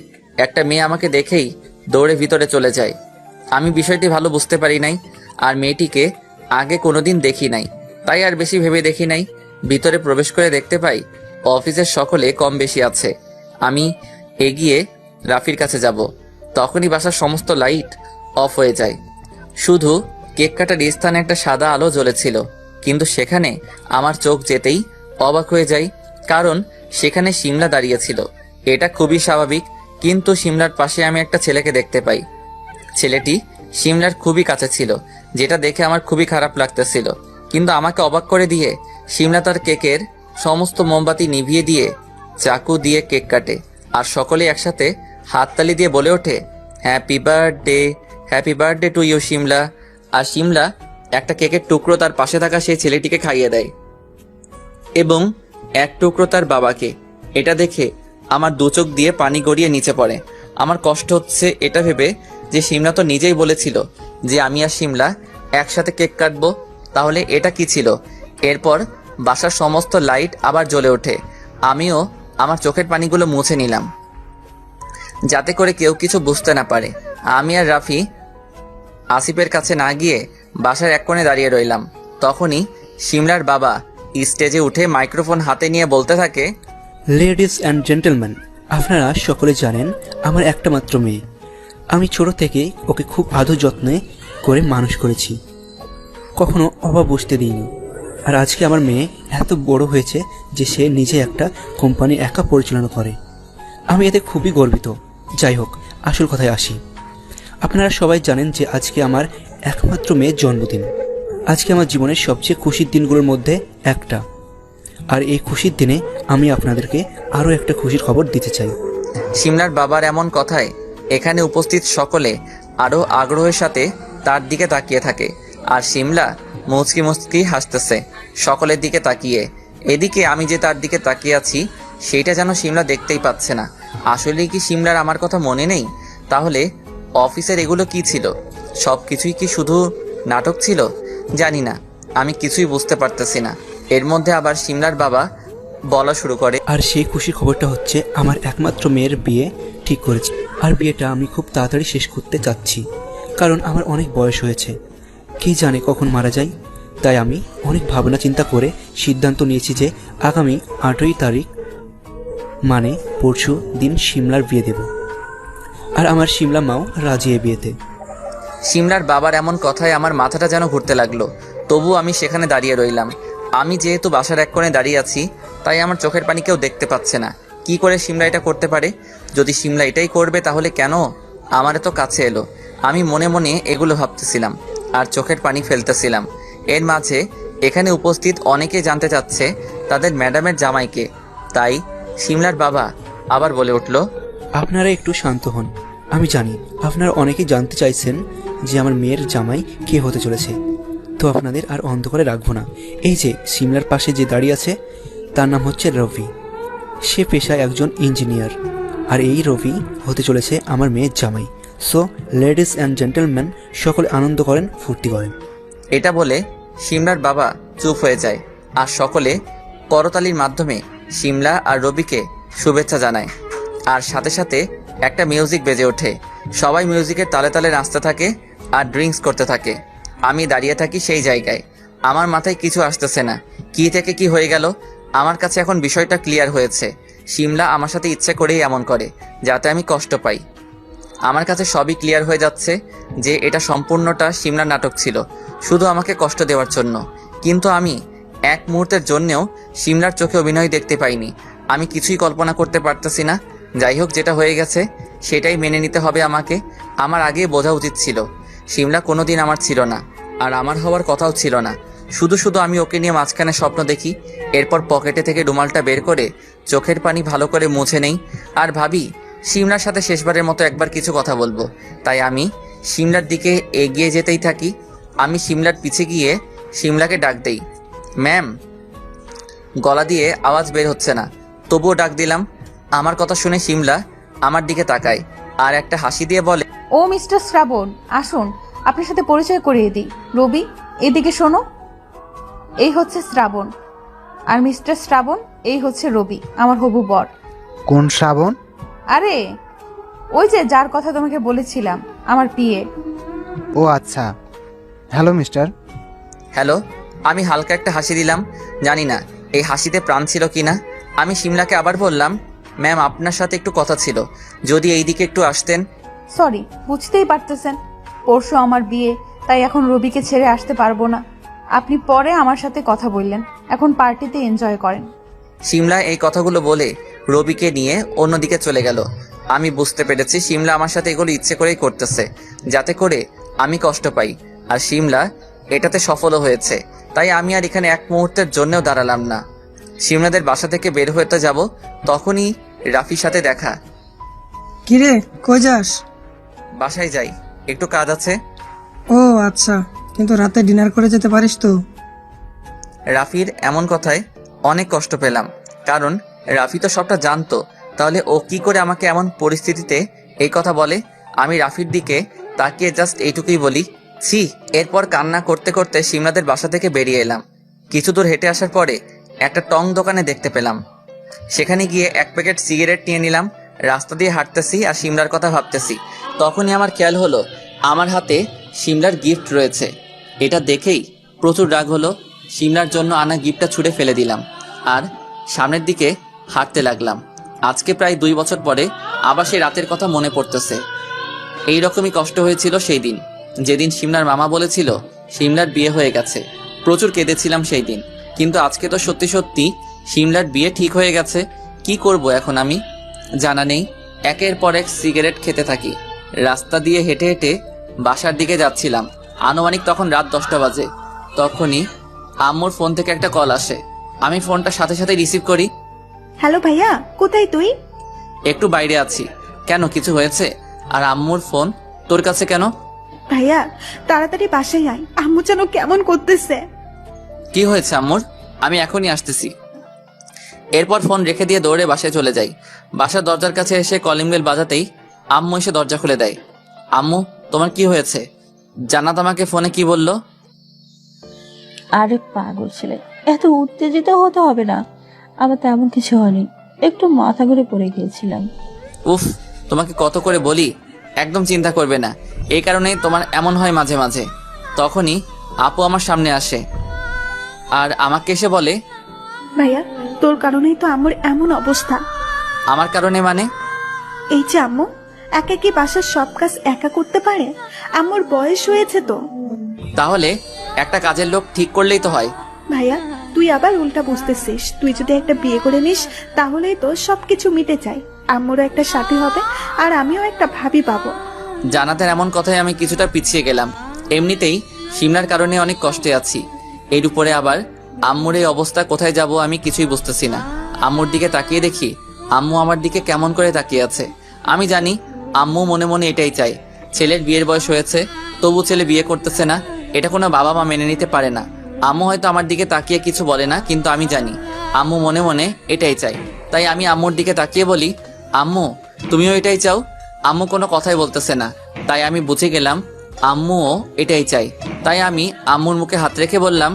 একটা মেয়ে আমাকে দেখেই দৌড়ে ভিতরে চলে যায়। আমি বিষয়টি ভালো বুঝতে পারি নাই, আর মেয়েটিকে আগে কোনোদিন দেখি নাই, তাই আর বেশি ভেবে দেখি নাই। ভিতরে প্রবেশ করে দেখতে পাই অফিসের সকলে কম বেশি আছে। আমি এগিয়ে রাফির কাছে যাব, তখনই বাসার সমস্ত লাইট অফ হয়ে যায়। শুধু কেক কাটার স্থানে একটা সাদা আলো জ্বলেছিল, কিন্তু সেখানে আমার চোখ যেতেই অবাক হয়ে যাই, কারণ সেখানে শিমলা দাঁড়িয়েছিল। এটা খুবই স্বাভাবিক, কিন্তু শিমলার পাশে আমি একটা ছেলেকে দেখতে পাই। ছেলেটি শিমলার খুবই কাছে ছিল, যেটা দেখে আমার খুবই খারাপ লাগতেছিল। কিন্তু আমাকে অবাক করে দিয়ে শিমলা তার কেকের সমস্ত মোমবাতি নিভিয়ে দিয়ে চাকু দিয়ে কেক কাটে, আর সকলে একসাথে হাততালি দিয়ে বলে ওঠে, happy birthday to you Shimla. আর শিমলা একটা কেকের টুকরো তার পাশে থাকা সেই ছেলেটিকে খাইয়ে দেয় এবং এক টুকরো তার বাবাকে। এটা দেখে আমার দু চোখ দিয়ে পানি গড়িয়ে নিচে পড়ে। আমার কষ্ট হচ্ছে এটা ভেবে যে শিমলা তো নিজেই বলেছিল যে আমি আর শিমলা একসাথে কেক কাটবো, তাহলে এটা কি ছিল? এরপর বাসার সমস্ত লাইট আবার জ্বলে ওঠে। আমিও আমার চোখের পানিগুলো মুছে নিলাম, যাতে করে কেউ কিছু বুঝতে না পারে। আমি আর রাফি আসিফের কাছে না গিয়ে বাসার এক কোণে দাঁড়িয়ে রইলাম। তখনই শিমলার বাবা স্টেজে উঠে মাইক্রোফোন হাতে নিয়ে বলতে থাকে, লেডিস অ্যান্ড জেন্টলম্যান, আপনারা সকলে জানেন আমার একটা মাত্র মেয়ে। আমি ছোট থেকে ওকে খুব আদর যত্নে করে মানুষ করেছি, কখনো অভাব বুঝতে দিইনি। আর আজকে আমার মেয়ে এত বড় হয়েছে যে সে নিজে একটা কোম্পানি একা পরিচালনা করে। আমি এতে খুবই গর্বিত। যাই হোক, আসল কথায় আসি। আপনারা সবাই জানেন যে আজকে আমার একমাত্র মেয়ের জন্মদিন। আজকে আমার জীবনের সবচেয়ে খুশির দিনগুলোর মধ্যে একটা। আর এই খুশির দিনে আমি আপনাদেরকে আরও একটা খুশির খবর দিতে চাই। শিমলার বাবার এমন কথায় এখানে উপস্থিত সকলে আরও আগ্রহের সাথে তার দিকে তাকিয়ে থাকে, আর শিমলা মুচকি মুচকি হাসতেছে সকলের দিকে তাকিয়ে। এদিকে আমি যে তার দিকে তাকিয়ে আছি সেইটা যেন শিমলা দেখতেই পাচ্ছে না। আসলে কি শিমলার আমার কথা মনে নেই? তাহলে অফিসের এগুলো কি ছিল? সব কিছুই কি শুধু নাটক ছিল? জানি না, আমি কিছুই বুঝতে পারতেছি না। এর মধ্যে আবার শিমলার বাবা বলা শুরু করে, আর সেই খুশির খবরটা হচ্ছে আমার একমাত্র মেয়ের বিয়ে ঠিক করেছি। আর বিয়েটা আমি খুব তাড়াতাড়ি শেষ করতে চাচ্ছি, কারণ আমার অনেক বয়স হয়েছে, কে জানে কখন মারা যায়। তাই আমি অনেক ভাবনা চিন্তা করে সিদ্ধান্ত নিয়েছি যে আগামী 8ই তারিখ মানে পরশু দিন শিমলার বিয়ে দেব। আর আমার শিমলা মাও রাজি এই বিয়েতে। শিমলার বাবার এমন কথায় আমার মাথাটা যেন ঘুরতে লাগলো। তবু আমি সেখানে দাঁড়িয়ে রইলাম। আমি যেহেতু বাসার এক কোণে দাঁড়িয়ে আছি, তাই আমার চোখের পানি কেউ দেখতে পাচ্ছে না। কি করে শিমলা এটা করতে পারে? যদি শিমলা এটাই করবে তাহলে কেন আমার এত কাছে এলো? আমি মনে মনে এগুলো ভাবতেছিলাম আর চোখের পানি ফেলতেছিলাম। এর মাঝে এখানে উপস্থিত অনেকে জানতে চাচ্ছে তাদের ম্যাডামের জামাইকে। তাই শিমলার বাবা আবার বলে উঠল, আপনারা একটু শান্ত হন। আমি জানি আপনারা অনেকেই জানতে চাইছেন যে আমার মেয়ের জামাই কে হতে চলেছে, তো আপনাদের আর অন্ধকারে রাখবো না। এই যে শিমলার পাশে যে দাঁড়িয়ে আছে তার নাম হচ্ছে রবি। সে পেশায় একজন ইঞ্জিনিয়ার, আর এই রবি হতে চলেছে আমার মেয়ের জামাই। সো লেডিস অ্যান্ড জেন্টলম্যান, সকলে আনন্দ করেন, ফুর্তি করেন। এটা বলে শিমলার বাবা চুপ হয়ে যায়, আর সকলে করতালির মাধ্যমে শিমলা আর রবিকে শুভেচ্ছা জানায়। আর সাথে সাথে একটা মিউজিক বেজে ওঠে। সবাই মিউজিকের তালে তালে নাচতে থাকে আর ড্রিঙ্কস করতে থাকে। আমি দাঁড়িয়ে থাকি সেই জায়গায়। আমার মাথায় কিছু আসতেছে না, কি থেকে কি হয়ে গেল। আমার কাছে এখন বিষয়টা ক্লিয়ার হয়েছে। শিমলা আমার সাথে ইচ্ছে করেই এমন করে, যাতে আমি কষ্ট পাই। আমার কাছে সবই ক্লিয়ার হয়ে যাচ্ছে যে এটা সম্পূর্ণটা শিমলার নাটক ছিল, শুধু আমাকে কষ্ট দেওয়ার জন্য। কিন্তু আমি এক মুহূর্তের জন্যেও শিমলার চোখে অভিনয় দেখতে পাইনি। আমি কিছুই কল্পনা করতে পারতেছি না। যাই হোক, যেটা হয়ে গেছে সেটাই মেনে নিতে হবে আমাকে। আমার আগেই বোঝা উচিত ছিল শিমলা কোনোদিন আমার ছিল না, আর আমার হওয়ার কথাও ছিল না। শুধু শুধু আমি ওকে নিয়ে মাঝখানে স্বপ্ন দেখি। এরপর পকেটে থেকে রুমালটা বের করে চোখের পানি ভালো করে মুছে নেই, আর ভাবি শিমলার সাথে শেষবারের মতো একবার কিছু কথা বলবো। তাই আমি শিমলার দিকে এগিয়ে যেতেই থাকি। আমি শিমলার পিছে গিয়ে শিমলাকে ডাক দেই, ম্যাম। গলা দিয়ে আওয়াজ বের হচ্ছে না, তবুও ডাক দিলাম। আমার কথা শুনে শিমলা আমার দিকে তাকায় আর একটা হাসি দিয়ে বলে, ও মিস্টার শ্রাবণ, আসুন আপনার সাথে পরিচয় করিয়ে দিই। রবি, এদিকে শোনো, এই হচ্ছে শ্রাবণ, আর মিস্টার শ্রাবণ এই হচ্ছে রবি, আমার হবু বর। কোন শ্রাবণ? আরে ওই যে যার কথা তোমাকে বলেছিলাম, আমার পিএ। ও আচ্ছা। Hello mister. হ্যালো। আমি হালকা একটা হাসি দিলাম, জানি না এই হাসিতে প্রাণ ছিল কিনা। আমি শিমলাকে আবার বললাম, ম্যাম আপনার সাথে একটু কথা ছিল, যদি এই দিকে একটু আসতেন। সরি, বুঝতেই পারতেছেন পরশু আমার বিয়ে, তাই এখন রবিকে ছেড়ে আসতে পারবো না। আপনি পরে আমার সাথে কথা বললেন, এখন পার্টিতে এনজয় করেন। শিমলা এই কথাগুলো বলে রবিকে নিয়ে অন্যদিকে চলে গেল। আমি বুঝতে পেরেছি শিমলা আমার সাথে এগুলো ইচ্ছে করেই করতেছে, যাতে করে আমি কষ্ট পাই, আর শিমলা এটাতে সফলও হয়েছে। তাই আমি আর এখানে এক মুহূর্তের জন্যও দাঁড়ালাম না। শিমলাদের বাসা থেকে বের হতে যাব, তখনই রাফির সাথে দেখা। কিরে, কই যাস? বাসায় যাই, একটু কাজ আছে। ও আচ্ছা, কিন্তু রাতে ডিনার করে যেতে পারিস তো? রাফির এমন কথায় অনেক কষ্ট পেলাম, কারণ রাফি তো সবটা জানতো। তাহলে ও কি করে আমাকে এমন পরিস্থিতিতে এই কথা বলে? আমি রাফির দিকে তাকিয়ে জাস্ট এইটুকুই বলি, ছি। এরপর কান্না করতে করতে শিমলাদের বাসা থেকে বেরিয়ে এলাম। কিছু দূর হেঁটে আসার পরে একটা টং দোকানে দেখতে পেলাম। সেখানে গিয়ে এক প্যাকেট সিগারেট নিয়ে নিলাম। রাস্তা দিয়ে হাঁটতেছি আর শিমলার কথা ভাবতেছি। তখনই আমার খেয়াল হলো আমার হাতে শিমলার গিফট রয়েছে। এটা দেখেই প্রচুর রাগ হলো। শিমলার জন্য আনা গিফটটা ছুঁড়ে ফেলে দিলাম আর সামনের দিকে হাঁটতে লাগলাম। আজকে প্রায় 2 বছর পরে আবার সেই রাতের কথা মনে পড়তেছে। এই রকমই কষ্ট হয়েছিল সেই দিন, যেদিন শিমলার মামা বলেছিল শিমলার বিয়ে হয়ে গেছে। প্রচুর কেঁদেছিলাম সেই দিন, কিন্তু আজকে তো সত্যি সত্যি শিমলার বিয়ে ঠিক হয়ে গেছে। কি করব এখন আমি জানা নেই। একের পর এক সিগারেট খেতে থাকি। রাস্তা দিয়ে হেঁটে হেঁটে বাসার দিকে যাচ্ছিলাম। আনুমানিক তখন রাত 10টা বাজে। তখনই আম্মুর ফোন থেকে একটা কল আসে। আমি ফোনটা সাথে সাথে রিসিভ করি। হ্যালো ভাইয়া, কোথায় তুই? একটু বাইরে আছি। কেন, কিছু হয়েছে? আর আম্মুর ফোন তোর কাছে কেন? ভাইয়া তাড়াতাড়ি বাসায় আয়, আম্মু যেন কেমন করতেছে। কি হয়েছে আম্মুর? আমি এখনই আসতেছি। এরপর ফোন রেখে দিয়ে দৌড়ে বাসায় চলে যাই। বাসার দরজার কাছে এসে কলিং বেল বাজাতেই আম্মু এসে দরজা খুলে দেয়। আম্মু, তোমার কি হয়েছে? জান্নাত আমাকে ফোনে কি বললো? আরে পাগল ছেলে, এত উত্তেজিত হতে হবে না। আমার তেমন কিছু হয়নি, একটু মাথা ঘুরে পড়ে গিয়েছিলাম। উফ, তোমাকে কত করে বলি একদম চিন্তা করবে না, এই কারণেই তোমার এমন হয় মাঝে মাঝে। তখনই আপু আমার সামনে আসে আর আমাকে এসে বলে, ভাইয়া তোর কারণেই তো আম্মুর এমন অবস্থা। আমার কারণে মানে? এই যে আম্মু একা কি বাসার সব কাজ একা করতে পারে? আম্মুর বয়স হয়েছে তো। তাহলে একটা কাজের লোক ঠিক করলেই তো হয়। ভাইয়া তুই আবার উল্টা বুঝতেছিস। তুই যদি একটা বিয়ে করে নিস তাহলেই তো সবকিছু মিটে যায়। আম্মুরও একটা সাথী হবে আর আমিও একটা ভাবি পাবো। জানাতের এমন কথায় আমি কিছুটা পিছিয়ে গেলাম। এমনিতেই শিমলার কারণে অনেক কষ্টে আছি, এর উপরে আবার আম্মুর এই অবস্থা। কোথায় যাব আমি কিছুই বুঝতেছি না। আম্মুর দিকে তাকিয়ে দেখি আম্মু আমার দিকে কেমন করে তাকিয়ে আছে। আমি জানি আম্মু মনে মনে এটাই চায়। ছেলের বিয়ের বয়স হয়েছে, তবু ছেলে বিয়ে করতেছে না, এটা কোনো বাবা মা মেনে নিতে পারে না। আম্মু হয়তো আমার দিকে তাকিয়ে কিছু বলে না, কিন্তু আমি জানি আম্মু মনে মনে এটাই চায়। তাই আমি আম্মুর দিকে তাকিয়ে বলি, আম্মু তুমিও এটাই চাও? আম্মু কোনো কথাই বলতেছে না। তাই আমি বুঝে গেলাম আম্মুও এটাই চাই। তাই আমি আম্মুর মুখে হাত রেখে বললাম,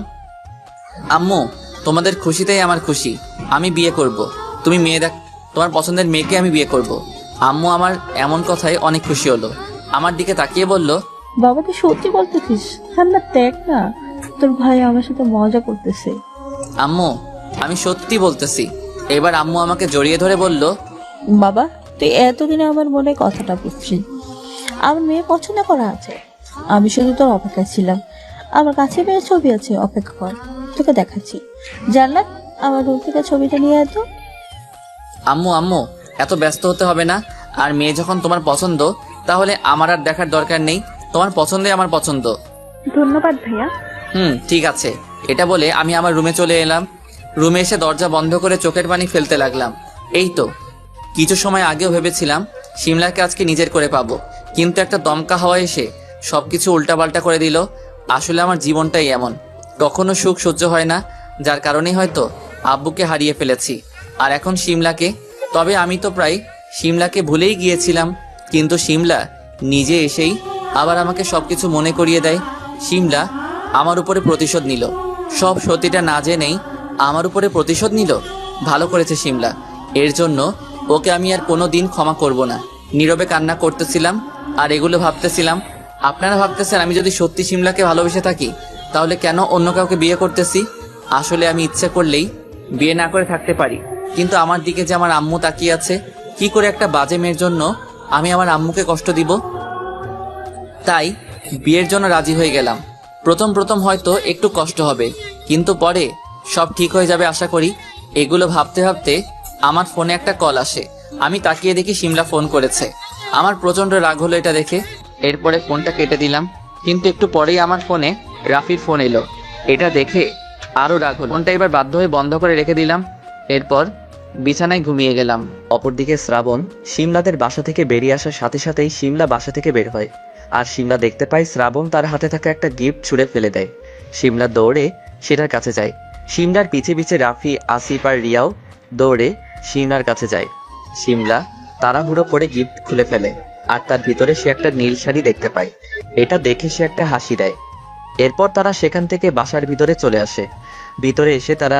আম্মু তোমাদের খুশিতেই আমার খুশি। আমি বিয়ে করব। তুমি মেয়ে দেখ, তোমার পছন্দের মেয়েকে আমি বিয়ে করব। আম্মু আমার এমন কথায় অনেক খুশি হলো। আমার দিকে তাকিয়ে বলল, বাবা তুই সত্যি বলতেছিস? হ্যাঁ না, দেখ না তোর ভাই আমার সাথে মজা করতেছে। আম্মু আমি সত্যি বলতেছি। এবার আম্মু আমাকে জড়িয়ে ধরে বলল, বাবা তুই এতদিনে আমার মনে কথাটা বুঝছিস। আমার মেয়ে পছন্দ করা আছে, আমি শুধু তোর অপেক্ষায় ছিলাম। আমার কাছে মেয়ের ছবি আছে, অপেক্ষা কর, তোকে দেখাচ্ছি। জান্নাত আমার রুম থেকে ছবিটা নিয়ে এত। আম্মু আম্মু এত ব্যস্ত হতে হবে না। আর মেয়ে যখন তোমার পছন্দ, তাহলে আমার আর দেখার দরকার নেই। তোমার পছন্দই আমার পছন্দ। ধন্যবাদ ভাইয়া। ঠিক আছে। এটা বলে আমি আমার রুমে চলে এলাম। রুমে এসে দরজা বন্ধ করে চোখের পানি ফেলতে লাগলাম। এই তো কিছু সময় আগেও ভেবেছিলাম শিমলাকে আজকে নিজের করে পাবো, কিন্তু একটা দমকা হাওয়া এসে সবকিছু উল্টাপাল্টা করে দিল। আসলে আমার জীবনটাই এমন, কখনো সুখ সহ্য হয় না, যার কারণেই হয়তো আব্বুকে হারিয়ে ফেলেছি আর এখন শিমলাকে। তবে আমি তো প্রায় শিমলাকে ভুলেই গিয়েছিলাম, কিন্তু শিমলা নিজে এসেই আবার আমাকে সবকিছু মনে করিয়ে দেয়। শিমলা আমার উপরে প্রতিশোধ নিল, সব সত্যিটা না জেনেই আমার উপরে প্রতিশোধ নিল। ভালো করেছে শিমলা, এর জন্য ওকে আমি আর কোনো দিন ক্ষমা করব না। নীরবে কান্না করতেছিলাম আর এগুলো ভাবতেছিলাম, আপনারা ভাবতেছেন আমি যদি সত্যি শিমলাকে ভালোবেসে থাকি তাহলে কেন অন্য কাউকে বিয়ে করতেছি? আসলে আমি ইচ্ছে করলেই বিয়ে না করে থাকতে পারি, কিন্তু আমার দিকে যে আমার আম্মু তাকিয়ে আছে, কি করে একটা বাজে মেয়ের জন্য আমি আমার আম্মুকে কষ্ট দিব? তাই বিয়ের জন্য রাজি হয়ে গেলাম। প্রথম প্রথম হয়তো একটু কষ্ট হবে, কিন্তু পরে সব ঠিক হয়ে যাবে আশা করি। এগুলো ভাবতে ভাবতে আমার ফোনে একটা কল আসে। আমি তাকিয়ে দেখি শিমলা ফোন করেছে। আমার প্রচন্ড রাগ হলো এটা দেখে। এরপরে ফোনটা কেটে দিলাম, কিন্তু একটু পরেই আমার ফোনে রাফির ফোন এলো। এটা দেখে আরো রাগ হলো। ফোনটা এবার বাধ্য হয়ে বন্ধ করে রেখে দিলাম। এরপর বিছানায় ঘুমিয়ে গেলাম। অপরদিকে শ্রাবণ শিমলাদের বাসা থেকে বেরিয়ে আসার সাথে সাথেই শিমলা বাসা থেকে বের হয়, আর শিমলা দেখতে পায় শ্রাবণ তার হাতে থাকা একটা গিফট ছুঁড়ে ফেলে দেয়। শিমলা দৌড়ে সেটার কাছে যায়। শিমলার পিছে পিছে রাফি, আসিফ আর রিয়াও দৌড়ে শিমলার কাছে যায়। শিমলা তাড়াহুড়ো করে গিফট খুলে ফেলে, আর তার ভিতরে সে একটা নীল শাড়ি দেখতে পায়। এটা দেখে সে একটা হাসি দেয়। এরপর তারা সেখান থেকে বাসার ভিতরে চলে আসে। ভিতরে এসে তারা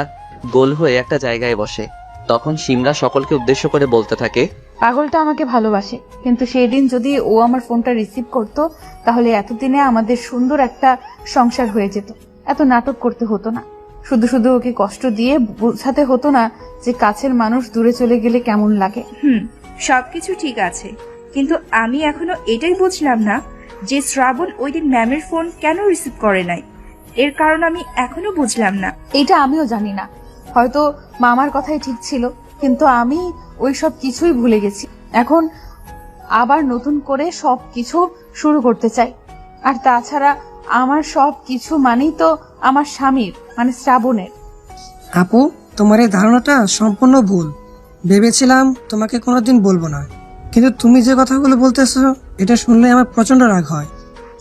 গোল হয়ে একটা জায়গায় বসে। তখন শিমলা সকলকে উদ্দেশ্য করে বলতে থাকে, পাগলটা আমাকে ভালোবাসে, কিন্তু সেই দিন যদি ও আমার ফোনটা রিসিভ করতো তাহলে এতদিনে আমাদের সুন্দর একটা সংসার হয়ে যেত। এত নাটক করতে হতো না, শুধু শুধু ওকে কষ্ট দিয়ে বোঝাতে হতো না যে কাছের মানুষ দূরে চলে গেলে কেমন লাগে। সবকিছু ঠিক আছে, কিন্তু আমি এখনো এটাই বুঝলাম না যে শ্রাবণ ওই দিন ম্যামের ফোন কেন রিসিভ করে নাই। এর কারণ আমি এখনো বুঝলাম না। এটা আমিও জানি না, হয়তো মামার কথাই ঠিক ছিল, কিন্তু আমি ওই সব কিছুই ভুলে গেছি। এখন আবার নতুন করে সব কিছু শুরু করতে চাই। আর তাছাড়া আমার সব কিছু মানেই তো আমার স্বামীর, মানে শ্রাবণের। আপু, তোমার এই ধারণাটা সম্পূর্ণ ভুল। ভেবেছিলাম তোমাকে কোনোদিন বলবো না, কিন্তু তুমি যে কথাগুলো বলতেছো এটা শুনলে আমার প্রচন্ড রাগ হয়।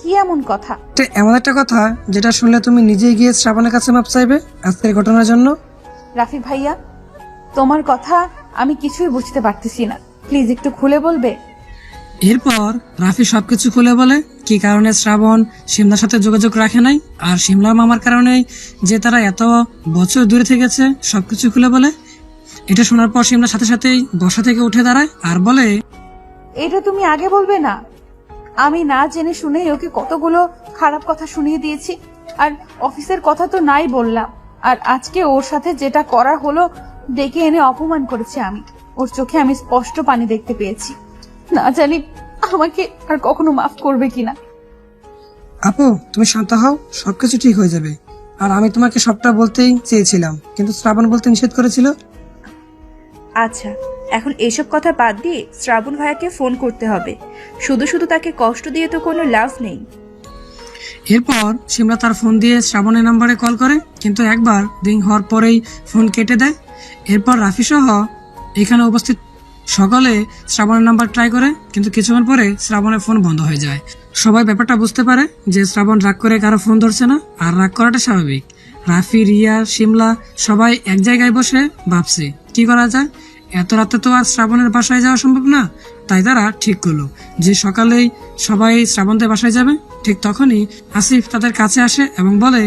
কি এমন কথা? এটা এমন একটা কথা যেটা শুনলে তুমি নিজেই গিয়ে শ্রাবণের কাছে মাপ চাইবে আজকের ঘটনার জন্য। রাফি ভাইয়া, তোমার কথা আমি কিছুই বুঝতে পারতেছি না, প্লিজ একটু খুলে বলবে? এরপর রাফি সবকিছু খুলে বলে কি কারণে শ্রাবণ শিমলার সাথে যোগাযোগ রাখে নাই, আর শিমলার মামার কারণেই যে তারা এত বছর দূরে থেকেছে, সবকিছু খুলে বলে। এটা শোনার পর শিমলার সাথে সাথেই বসা থেকে উঠে দাঁড়ায় আর বলে, এটা তুমি আগে বলবে না? আমি না জেনে শুনে ওকে কতগুলো খারাপ কথা শুনিয়ে দিয়েছি, আর অফিসের কথা তো নাই বললাম। আর আজকে ওর সাথে যেটা করা হলো, ডেকে এনে অপমান করেছে আমি। ওর চোখে আমি স্পষ্ট পানি দেখতে পেয়েছি। না জানি আমাকে আর কখনো মাফ করবে কিনা। আপু, তুমি শান্ত হও, সবকিছু ঠিক হয়ে যাবে। আর আমি তোমাকে সবটা বলতেই চেয়েছিলাম, কিন্তু শ্রাবণ বলতে নিষেধ করেছিল। আচ্ছা, এখন এসব কথা বাদ দিয়ে শ্রাবণ ভাইয়াকে ফোন করতে হবে। শুধু শুধু তাকে কষ্ট দিয়ে তো কোনো লাভ নেই। এরপর শিমলা তার ফোন দিয়ে শ্রাবণের নাম্বারে কল করে, কিন্তু একবার রিং হওয়ার পরেই ফোন কেটে দেয়। এরপর রাফি সহ এখানে উপস্থিত সকলে শ্রাবণের নাম্বার ট্রাই করে, কিন্তু কিছুক্ষণ পরে শ্রাবণের ফোন বন্ধ হয়ে যায়। সবাই ব্যাপারটা বুঝতে পারে যে শ্রাবণ রাগ করে কারো ফোন ধরছে না, আর রাগ করাটা স্বাভাবিক। রাফি, রিয়া, শিমলা সবাই এক জায়গায় বসে ভাবছে কি করা যায়। এত রাতে তো আর শ্রাবণের বাসায় যাওয়া সম্ভব না, তাই তারা ঠিক করলো যে সকালেই সবাই শ্রাবণদের বাসায় যাবে। ঠিক তখনই আসিফ তাদের কাছে আসে এবং বলে,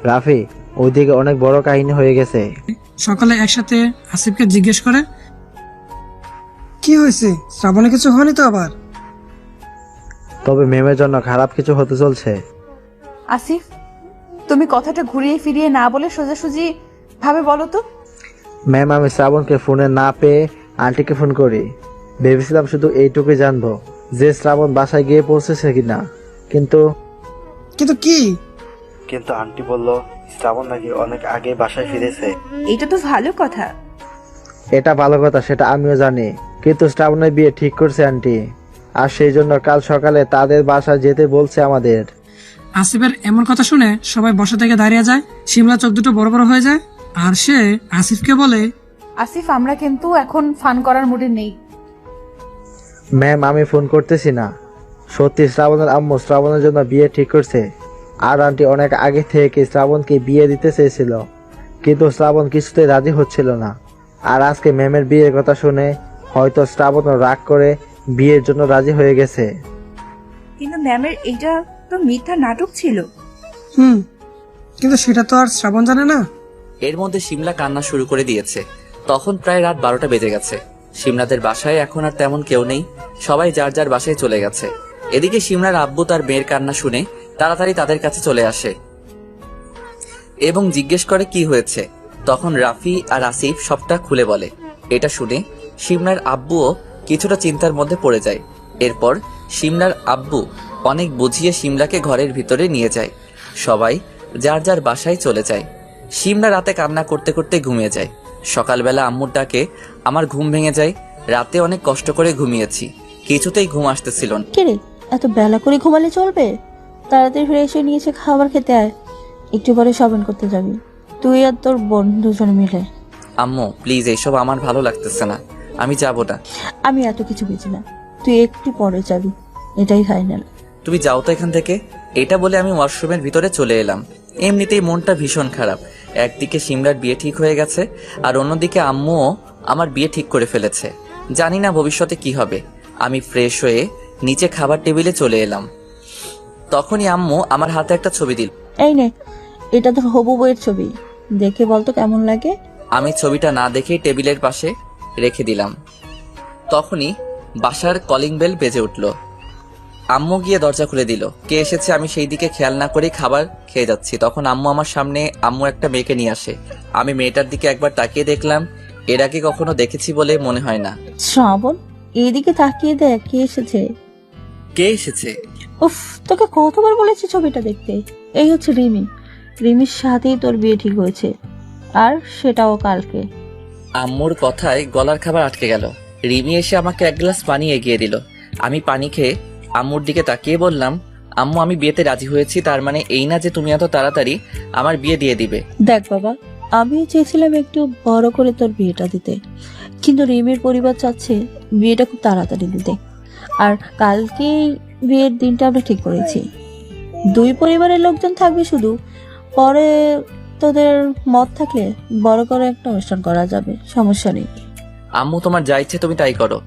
রাফি, ওইদিকে অনেক বড় কাহিনী হয়ে গেছে। সকলে একসাথে আসিফকে জিজ্ঞেস করে, কি হয়েছে? শ্রাবণে কিছু হয়নি তো আবার? তবে মেমের জন্য খারাপ কিছু হতে চলছে। আসিফ, তুমি কথাটা ঘুরিয়ে ফিরিয়ে না বলে সোজাসুজি ভাবে বলো তো। ম্যাম, আমি শ্রাবণকে ফোনে না পেয়ে আন্টিকে ফোন করি। ভেবেছিলাম শুধু এইটুকুই জানবো যে শ্রাবণ বাসায় গিয়ে পৌঁছেছে কিনা, কিন্তু কি? কিন্তু আন্টি বলল শ্রাবণ নাকি অনেক আগে বাসায় ফিরেছে। এটা তো ভালো কথা। এটা ভালো কথা, সেটা আমিও জানি, কিন্তু শ্রাবণের বিয়ে ঠিক করছে আন্টি, আর সেই জন্য কাল সকালে তাদের বাসায় যেতে বলছে আমাদের। আসিফের এমন কথা শুনে সবাই বসা থেকে দাঁড়িয়ে যায়। শিমলা চোখ দুটো বড় বড় হয়ে যায়, আর সে আসিফকে বলে, আসিফ, আমরা কিন্তু এখন ফান করার মুডে নেই। ম্যাম, আমি ফোন করতেছি না। সত্যি শ্রাবণের আম্মু শ্রাবণের জন্য বিয়ে ঠিক করছে, আর আন্টি অনেক আগে থেকে শ্রাবণকে বিয়ে দিতে চেয়েছিল, কিন্তু শ্রাবণ কিছুতেই রাজি হচ্ছিল না। আর আজকে ম্যামের বিয়ের কথা শুনে হয়তো শ্রাবণ রাগ করে বিয়ের জন্য রাজি হয়ে গেছে। কিন্তু ম্যামের এটা তো মিথ্যা নাটক ছিল। কিন্তু সেটা তো আর শ্রাবণ জানে না। এর মধ্যে শিমলা কান্না শুরু করে দিয়েছে। তখন প্রায় রাত 12টা বেজে গেছে। শিমলাদের বাসায় এখন আর তেমন কেউ নেই, সবাই যার যার বাসায় চলে গেছে। এদিকে সিমরার আব্বু তার মেয়ের কান্না শুনে তাড়াতাড়ি তাদের কাছে চলে আসে এবং জিজ্ঞেস করে কি হয়েছে। তখন রাফি আর আসিফ সবটা খুলে বলে। এটা শুনে সিমরার আব্বুও কিছুটা চিন্তার মধ্যে পড়ে যায়। এরপর সিমরার আব্বু অনেক বুঝিয়ে সিমরাকে ঘরের ভিতরে নিয়ে যায়। সবাই যার যার বাসায় চলে যায়। সিমরা রাতে কান্না করতে করতে ঘুমিয়ে যায়। সকালবেলা আম্মুর ডাকে আমার ঘুম ভেঙে যায়। রাতে অনেক কষ্ট করে ঘুমিয়েছি, কিছুতেই ঘুম আসতেছিল না। কিরে, এত বেলা করে ঘুমালে চলবে? তাড়াতাড়ি ফিরে এসে নিয়েছে খাবার খেতে আয়, একটু পরে শপিং করতে যাবি তুই আর তোর বোন দুজন মিলে। আম্মু প্লিজ, এইসব আমার ভালো লাগতেছে না, আমি যাব না। আমি এত কিছু বুঝি না, তুই একটু পরে যাবি, এটাই ফাইনাল। তুমি যাও তো এখান থেকে। এটা বলে আমি ওয়াশরুমের ভিতরে চলে এলাম। এমনিতেই মনটা ভীষণ খারাপ। একদিকে সিমরার বিয়ে ঠিক হয়ে গেছে, আর অন্যদিকে আম্মুও আমার বিয়ে ঠিক করে ফেলেছে। জানি না ভবিষ্যতে কি হবে। আমি ফ্রেশ হয়ে নিচে খাবার টেবিলে চলে এলাম। তখনই আম্মু আমার হাতে একটা ছবি দিল। এই নে, এটা তোর হবু বইয়ের ছবি, দেখে বলতো কেমন লাগে। আমি ছবিটা না দেখেই টেবিলের পাশে রেখে দিলাম। তখনই বাসার কলিং বেল বেজে উঠল। আম্মু গিয়ে দরজা খুলে দিল। কে এসেছে আমি সেই দিকে খেয়াল না করেই খাবার খেয়ে যাচ্ছি। তখন আম্মু আমার সামনে একটা মেয়েকে নিয়ে আসে। আমি মেয়েটার দিকে একবার তাকিয়ে দেখলাম। এর আগে কখনো দেখেছি বলে মনে হয় না। শ্রাবণ, এইদিকে তাকিয়ে দেখ কে এসেছে। কে এসেছে? উফ, তোকে কতবার বলেছি ছবিটা দেখতে। এই হচ্ছে রিমি। রিমির সাথেই তোর বিয়ে ঠিক হয়েছে, আর সেটাও কালকে। আম্মুর কথায় গলার খাবার আটকে গেল। রিমি এসে আমাকে এক গ্লাস পানি এগিয়ে দিল। আমি পানি খেয়ে আম্মুর দিকে তাকিয়ে বললাম, আম্মু আমি বিয়েতে রাজি হয়েছি। তার মানে এই না যে তুমি এত তাড়াতাড়ি আমার বিয়ে দিয়ে দিবে। দেখ বাবা, আমিও চেয়েছিলাম একটু বড় করে তোর বিয়েটা দিতে, কিন্তু রিমির পরিবার চাচ্ছে বিয়েটা খুব তাড়াতাড়ি দিতে। আর কালকে বিয়ের দিনটা আমরা ঠিক করেছি। দুই পরিবারের লোকজন থাকবে শুধু, পরে তোদের মত থাকলে বড় করে একটা অনুষ্ঠান করা যাবে, সমস্যা নেই। আম্মু তোমার যা ইচ্ছে তুমি তাই করো।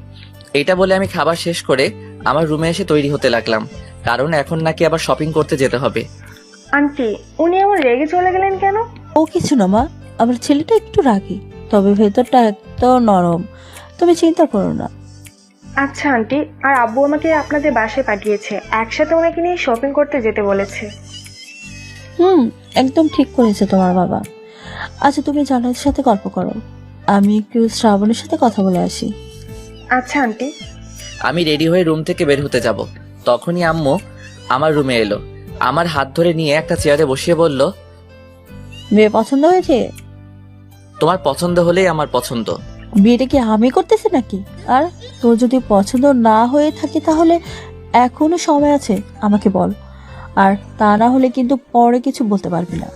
এটা বলে আমি খাবার শেষ করে আমার রুমে এসে তৈরি হতে লাগলাম, কারণ এখন নাকি আবার শপিং করতে যেতে হবে। আন্টি, উনি এমন রেগে চলে গেলেন কেন? ও কিছু না মা, আমার ছেলেটা একটু রাগী, তবে ভেতরটা এত নরম, তুমি চিন্তা করো না। আচ্ছা আন্টি, আর আব্বু আমাকে আপনাদের বাসায় পাঠিয়েছে, একসাথে ওনাকে নিয়ে শপিং করতে যেতে বলেছে। একদম ঠিক করেছে তোমার বাবা। আচ্ছা তুমি জান্নাতের সাথে গল্প করো, আমি একটু শ্রাবণের সাথে কথা বলে আসি। আচ্ছা আন্টি। আমি রেডি হয়ে রুম থেকে বের হতে যাব। তখনই আম্মু আমার রুমে এলো। আমার হাত ধরে নিয়ে একটা চেয়ারে বসিয়ে বলল, মেয়ে পছন্দ হয়েছে? তোমার পছন্দ হলেই আমার পছন্দ। বিয়েটা কি আমি করতেছি নাকি? আর তোর যদি পছন্দ না হয়ে থাকে তাহলে এখনো সময় আছে, আমাকে বল। আর তা না হলে কিন্তু পরে কিছু বলতে পারবি না।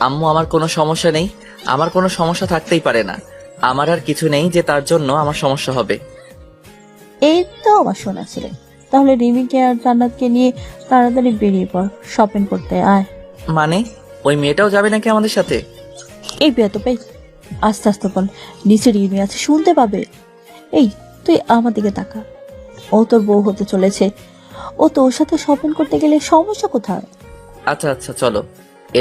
আম্মু আমার কোনো সমস্যা নেই। আমার কোনো সমস্যা থাকতেই পারে না। আমার আর কিছু নেই যে তার জন্য আমার সমস্যা হবে। এই তো আমার শোনা ছেলে, তাহলে রিমিকে আর জান্নাতকে নিয়ে তাড়াতাড়ি বেরিয়ে পড়, শপিং করতে আয়। মানে ওই মেয়েটাও যাবে নাকি আমাদের সাথে? এই বিয়ে তো পেই, আস্তে আস্তে বল, নিচে রিমি আছে, শুনতে পাবে। এই তুই আমার দিকে তাকা, ও তোর বউ হতে চলেছে, ও তোর সাথে শপিং করতে গেলে সমস্যা কোথায়? আচ্ছা আচ্ছা চলো।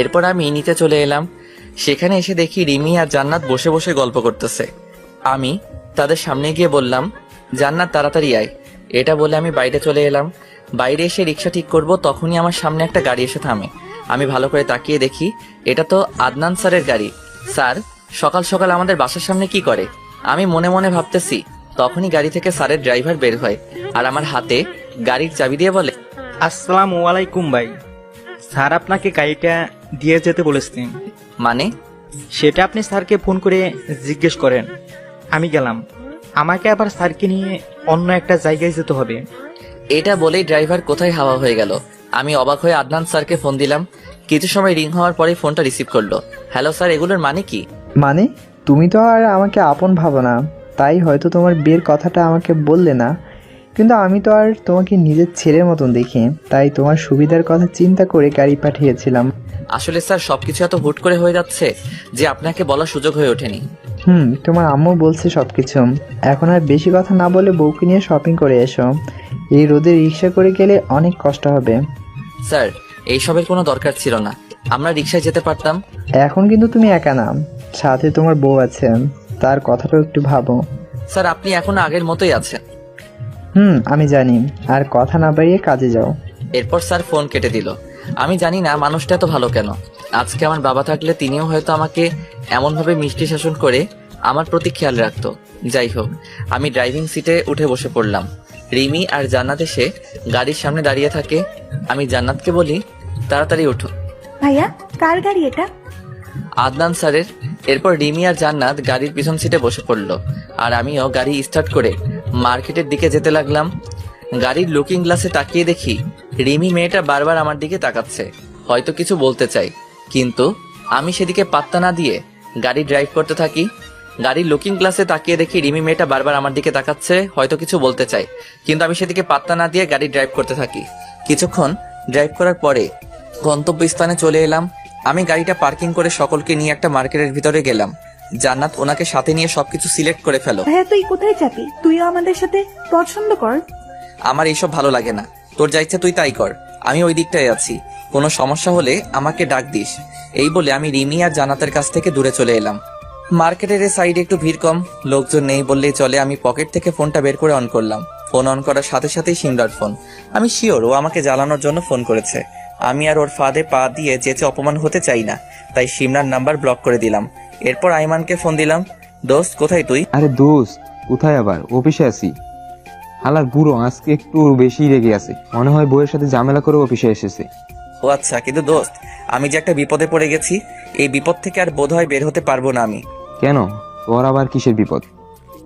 এরপর আমি নিচে চলে এলাম। সেখানে এসে দেখি রিমি আর জান্নাত বসে বসে গল্প করতেছে। আমি তাদের সামনে গিয়ে বললাম, জান্নাত তাড়াতাড়ি আয়। এটা বলে আমি বাইরে চলে এলাম। বাইরে এসে রিক্সা ঠিক করব, তখনই আমার সামনে একটা গাড়ি এসে থামে। আমি ভালো করে তাকিয়ে দেখি এটা তো আদনান স্যারের গাড়ি। স্যার সকাল সকাল আমাদের বাসার সামনে কি করে? আমি মনে মনে ভাবতেছি। তখনই গাড়ি থেকে স্যারের ড্রাইভার বের হয় আর আমার হাতে গাড়ির চাবি দিয়ে বলে, আসসালামু আলাইকুম ভাই, স্যার আপনাকে গাড়িটা দিয়ে যেতে বলেছেন। মানে? সেটা আপনি স্যারকে ফোন করে জিজ্ঞেস করেন। আমি গেলাম, আমাকে আবার স্যারকে নিয়ে অন্য একটা জায়গায় যেতে হবে। এটা বলেই ড্রাইভার কোথায় হাওয়া হয়ে গেল। আমি অবাক হয়ে আদনান স্যারকে ফোন দিলাম। কিছু সময় রিং হওয়ার পরে ফোনটা রিসিভ করলো। হ্যালো স্যার, এগুলোর মানে কি? মানে তুমি তো আর আমাকে আপন ভাবো না, তাই হয়তো তোমার বিয়ের কথাটা আমাকে বললে না, কিন্তু আমি তো আর তোমাকে নিজের ছেলের মতন দেখি, তাই তোমার সুবিধার কথা চিন্তা করে গাড়ি পাঠিয়েছিলাম। আসলে স্যার সবকিছু এত হুট করে হয়ে যাচ্ছে যে আপনাকে বলার সুযোগ হয়ে ওঠেনি। তোমার আম্মু বলছে সবকিছু। এখন আর বেশি কথা না বলে বউকে নিয়ে শপিং করে এসো। এই রোদে রিক্সা করে গেলে অনেক কষ্ট হবে। স্যার এইসবের কোনো দরকার ছিল না, আমরা রিক্সায় যেতে পারতাম। এখন কিন্তু তুমি একা না, সাথে তোমার বউ আছে, তার কথাটাও একটু ভাবো। স্যার আপনি এখনো আগের মতোই আছেন। আমি জানি। আর কথা না বাড়িয়ে কাজে যাও। এরপর স্যার ফোন কেটে দিল। আমি জানি না মানুষটা এত ভালো কেন। আজকে আমার বাবা থাকলে তিনিও হয়তো আমাকে এমনভাবে মিষ্টি শাসন করে আমার প্রতি খেয়াল রাখতো। যাই হোক, আমি ড্রাইভিং সিটে উঠে বসে পড়লাম। রিমি আর জান্নাত এসে গাড়ির সামনে দাঁড়িয়ে থাকে। আমি জান্নাতকে বলি, তাড়াতাড়ি ওঠো। ভাইয়া, কার গাড়ি এটা? আদনান স্যারের। এরপর রিমি আর জান্নাত গাড়ির পিছন সিটে বসে পড়লো, আর আমিও গাড়ি স্টার্ট করে মার্কেটের দিকে যেতে লাগলাম। গাড়ির লুকিং গ্লাসে তাকিয়ে দেখি রিমি মেয়েটা বারবার আমার দিকে তাকাচ্ছে, হয়তো কিছু বলতে চাই, কিন্তু আমি সেদিকে পাত্তা না দিয়ে গাড়ি ড্রাইভ করতে থাকি। গাড়ির লুকিং গ্লাসে তাকিয়ে দেখি রিমি মেয়েটা বারবার আমার দিকে তাকাচ্ছে, হয়তো কিছু বলতে চাই, কিন্তু আমি সেদিকে পাত্তা না দিয়ে গাড়ি ড্রাইভ করতে থাকি। কিছুক্ষণ ড্রাইভ করার পরে গন্তব্যস্থানে চলে এলাম। আমি গাড়িটা পার্কিং করে সকলকে নিয়ে একটা মার্কেটের ভিতরে গেলাম। জান্নাত ওনাকে সাথে নিয়ে সবকিছু সিলেক্ট করে ফেলো। ভাইয়া, তুই কোথায় যাবি? তুইও আমাদের সাথে পছন্দ কর। আমার এইসব ভালো লাগে না, তোর যা ইচ্ছা তুই তাই কর, আমি ওই দিকটায় আছি, কোনো সমস্যা হলে আমাকে ডাক দিস। এই বলে আমি রিমি আর জান্নাতের কাছ থেকে দূরে চলে এলাম। মার্কেটের এই সাইডে একটু ভিড় কম, লোকজন নেই বললেই চলে। আমি পকেট থেকে ফোনটা বের করে অন করলাম। ফোন অন করার সাথে সাথেই সিমরার ফোন। আমি শিওর ও আমাকে জ্বালানোর জন্য ফোন করেছে। আমি আর ওর ফাঁদে পা দিয়ে যেচে অপমান হতে চাই না, তাই সিমরার নাম্বার ব্লক করে দিলাম। এরপর আইমানকে ফোন দিলাম। দোস্ত, কোথায় তুই? আরে দোস্ত, কোথায় আবার? অফিসে আছি। হালার বুড়ো আজকে একটু বেশি রেগে আছে, মনে হয় বউয়ের সাথে ঝামেলা করে অফিসে এসেছে। ও আচ্ছা, কিন্তু দোস্ত, আমি যে একটা বিপদে পড়ে গেছি, এই বিপদ থেকে আর বোধহয় বের হতে পারবো না আমি। কেন? তোর আবার কিসের বিপদ?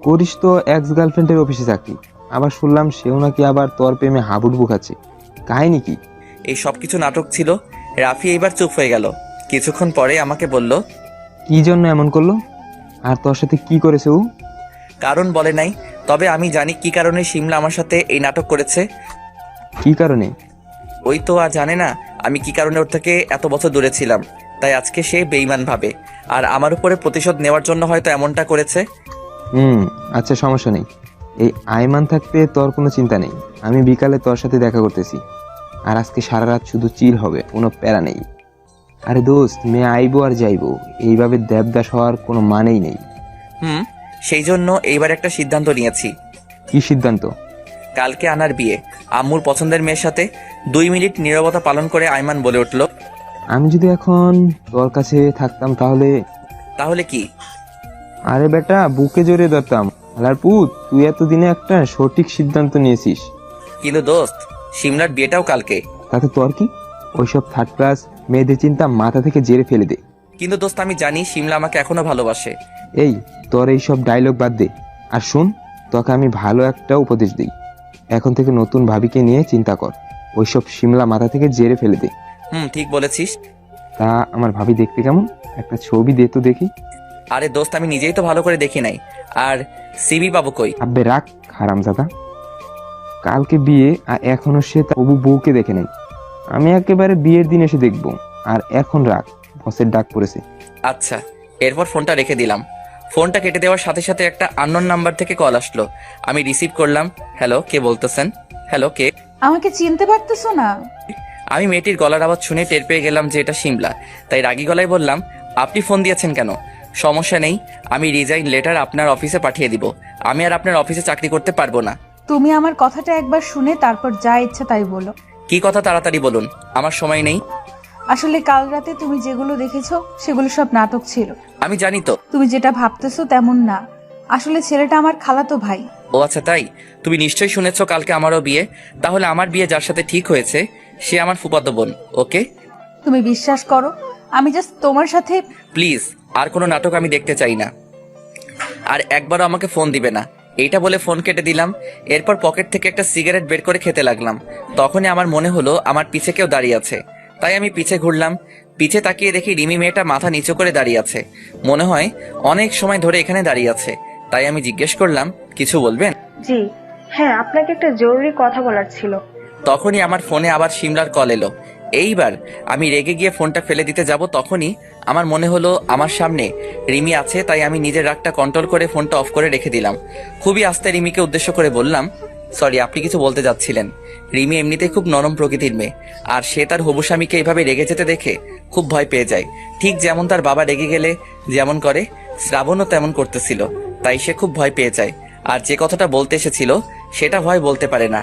করিস তো এক্স গার্লফ্রেন্ডের অফিসে চাকরি, আবার শুনলাম সেও নাকি আবার তোর প্রেমে হাবুডুবু খাচ্ছে। কাহিনী কি? এই সবকিছু নাটক ছিল। রাফি এইবার চুপ হয়ে গেল। কিছুক্ষণ পরে আমাকে বলল, কি জন্য এমন করলো আর তোর সাথে কি করেছে ও? কারণ বলে নাই, তবে আমি জানি কি কারণে শিমলা আমার সাথে এই নাটক করেছে। কি কারণে? ওই তো আর জানে না আমি কি কারণে ওর থেকে এত বছর দূরে ছিলাম, তাই আজকে সে বেঈমান ভাবে আর আমার উপরে প্রতিশোধ নেওয়ার জন্য হয়তো এমনটা করেছে। আচ্ছা, সমস্যা নেই। এই আইমান থাকতে তোর কোনো চিন্তা নেই। আমি বিকালে তোর সাথে দেখা করতেছি, আর আজকে সারা রাত শুধু চিল হবে, কোনো প্যারা নেই। আরে দোস্ত, মেয়ে আইবো আর যাইবো, এইভাবে দেবদাস হওয়ার কোনো মানেই নেই। সেই জন্য এইবার একটা সিদ্ধান্ত নিয়েছি। কি সিদ্ধান্ত? কালকে আনার বিয়ে আম্মুর পছন্দের মেয়ের সাথে। 2 মিনিট নীরবতা পালন করে আইমান বলে উঠল, আমি যদি এখন তোর কাছে থাকতাম তাহলে? তাহলে কি? আরে বেটা, বুকে জড়িয়ে ধরতাম। আলার পুত, তুই এতদিনে একটা সঠিক সিদ্ধান্ত নিয়েছিস। কিন্তু দোস্ত, শিমলার বিয়েটাও কালকে। তাতে তোর কি? ওইসব থার্ড ক্লাস মেয়েদের চিন্তা মাথা থেকে জেরে ফেলে দে। কিন্তু দোস্ত, আমি জানি শিমলা আমাকে এখনো ভালোবাসে। এই তোর এইসব ডায়লগ বাদ দে, আর শোন, তোকে আমি ভালো একটা উপদেশ দিই। এখন থেকে নতুন ভাবিকে নিয়ে চিন্তা কর, ওইসব শিমলা মাথা থেকে জেরে ফেলে দে। ঠিক বলেছিস। তা আমার ভাবি দেখতে কেমন? একটা ছবি দে তো দেখি। আরে দোস্ত, আমি নিজেই তো ভালো করে দেখি নাই, আর সিবি পাবো কই? আব্বে রাখ হারামজাদা, কালকে বিয়ে আর এখনো সে তার বউকে দেখে নাই। আমি একেবারে বিয়ের দিন এসে দেখবো। আর এখন রাখ, বসের ডাক পড়েছে। আচ্ছা। এরপর ফোনটা রেখে দিলাম। ফোনটা কেটে দেওয়ার সাথে সাথে একটা আননোন নাম্বার থেকে কল আসলো। আমি রিসিভ করলাম। হ্যালো, কে বলতেছেন? হ্যালো, কে? আমাকে চিনতে পারতেছো না? আমি মেয়েটির গলার আওয়াজ শুনে টের পেয়ে গেলাম যে এটা শিমলা, তাই রাগী গলায় বললাম, আপনি ফোন দিয়েছেন কেন? সমস্যা নেই, আমি রিজাইন লেটার আপনার অফিসে পাঠিয়ে দিব। আমি আর আপনার অফিসে চাকরি করতে পারবো না। তুমি আমার কথাটা একবার শুনে তারপর যা ইচ্ছা তাই বলো। কি কথা, তাড়াতাড়ি বলুন, আমার সময় নেই। আসলে কাল রাতে তুমি যেগুলো দেখেছো সেগুলো সব নাটক ছিল। আমি জানি তো। তুমি যেটা ভাবতেছো তেমন না, আসলে ছেলেটা আমার খালাতো ভাই। ও আচ্ছা, তাই? তুমি নিশ্চয়ই শুনেছো কালকে আমারও বিয়ে। তাহলে আমার বিয়ে যার সাথে ঠিক হয়েছে সে আমার ফুফাতো বোন। ওকে, তুমি বিশ্বাস করো, আমি জাস্ট তোমার সাথে। প্লিজ, আর কোনো নাটক আমি দেখতে চাই না, আর একবারও আমাকে ফোন দিবে না। এইটা বলে ফোন কেটে দিলাম। এরপর পকেট থেকে একটা সিগারেট বের করে খেতে লাগলাম। তখনই আমার মনে হলো আমার পিছে কেউ দাঁড়িয়ে আছে, তাই আমি পিছে ঘুরলাম। পিছে তাকিয়ে দেখি রিমি মেয়েটা মাথা নিচু করে দাঁড়িয়ে আছে। মনে হয় অনেক সময় ধরে এখানে দাঁড়িয়ে আছে, তাই আমি জিজ্ঞেস করলাম, কিছু বলবেন? জি হ্যাঁ, আপনাকে একটা জরুরি কথা বলার ছিল। তখনই আমার ফোনে আবার শিমলার কল এলো। এইবার আমি রেগে গিয়ে ফোনটা ফেলে দিতে যাব, তখনই আমার মনে হলো আমার সামনে রিমি আছে, তাই আমি নিজের রাগটা কন্ট্রোল করে ফোনটা অফ করে রেখে দিলাম। খুবই আস্তে রিমিকে উদ্দেশ্য করে বললাম, সরি, আপনি কিছু বলতে যাচ্ছিলেন। রিমি এমনিতেই খুব নরম প্রকৃতির মেয়ে, আর সে তার হবু স্বামীকে এইভাবে রেগে যেতে দেখে খুব ভয় পেয়ে যায়। ঠিক যেমন তার বাবা রেগে গেলে যেমন করে, শ্রাবণও তেমন করতেছিল, তাই সে খুব ভয় পেয়ে যায়। আর যে কথাটা বলতে এসেছিল সেটা ভয় বলতে পারে না।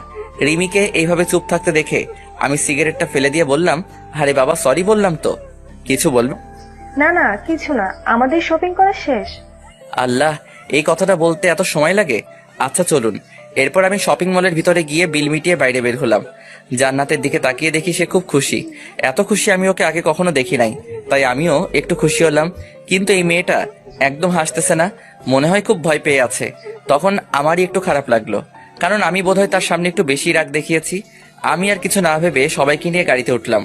রিমিকে এইভাবে চুপ থাকতে দেখে আমি সিগারেটটা ফেলে দিয়ে বললাম, আরে বাবা সরি বললাম তো, কিছু বলবো? না না কিছু না, আমাদের শপিং করা শেষ। আল্লাহ, এই কথাটা বলতে এত সময় লাগে? আচ্ছা চলুন। এরপর আমি শপিং মলের ভিতরে গিয়ে বিল মিটিয়ে বাইরে বের হলাম। জান্নাতের দিকে তাকিয়ে দেখি সে খুব খুশি। এত খুশি আমি ওকে আগে কখনো দেখি নাই, তাই আমিও একটু খুশি হলাম। কিন্তু এই মেয়েটা একদম হাসতেছে না, মনে হয় খুব ভয় পেয়ে আছে। তখন আমারই একটু খারাপ লাগলো, কারণ আমি বোধহয় তার সামনে একটু বেশি রাগ দেখিয়েছি। আমি আর কিছু না ভেবে সবাইকে নিয়ে গাড়িতে উঠলাম।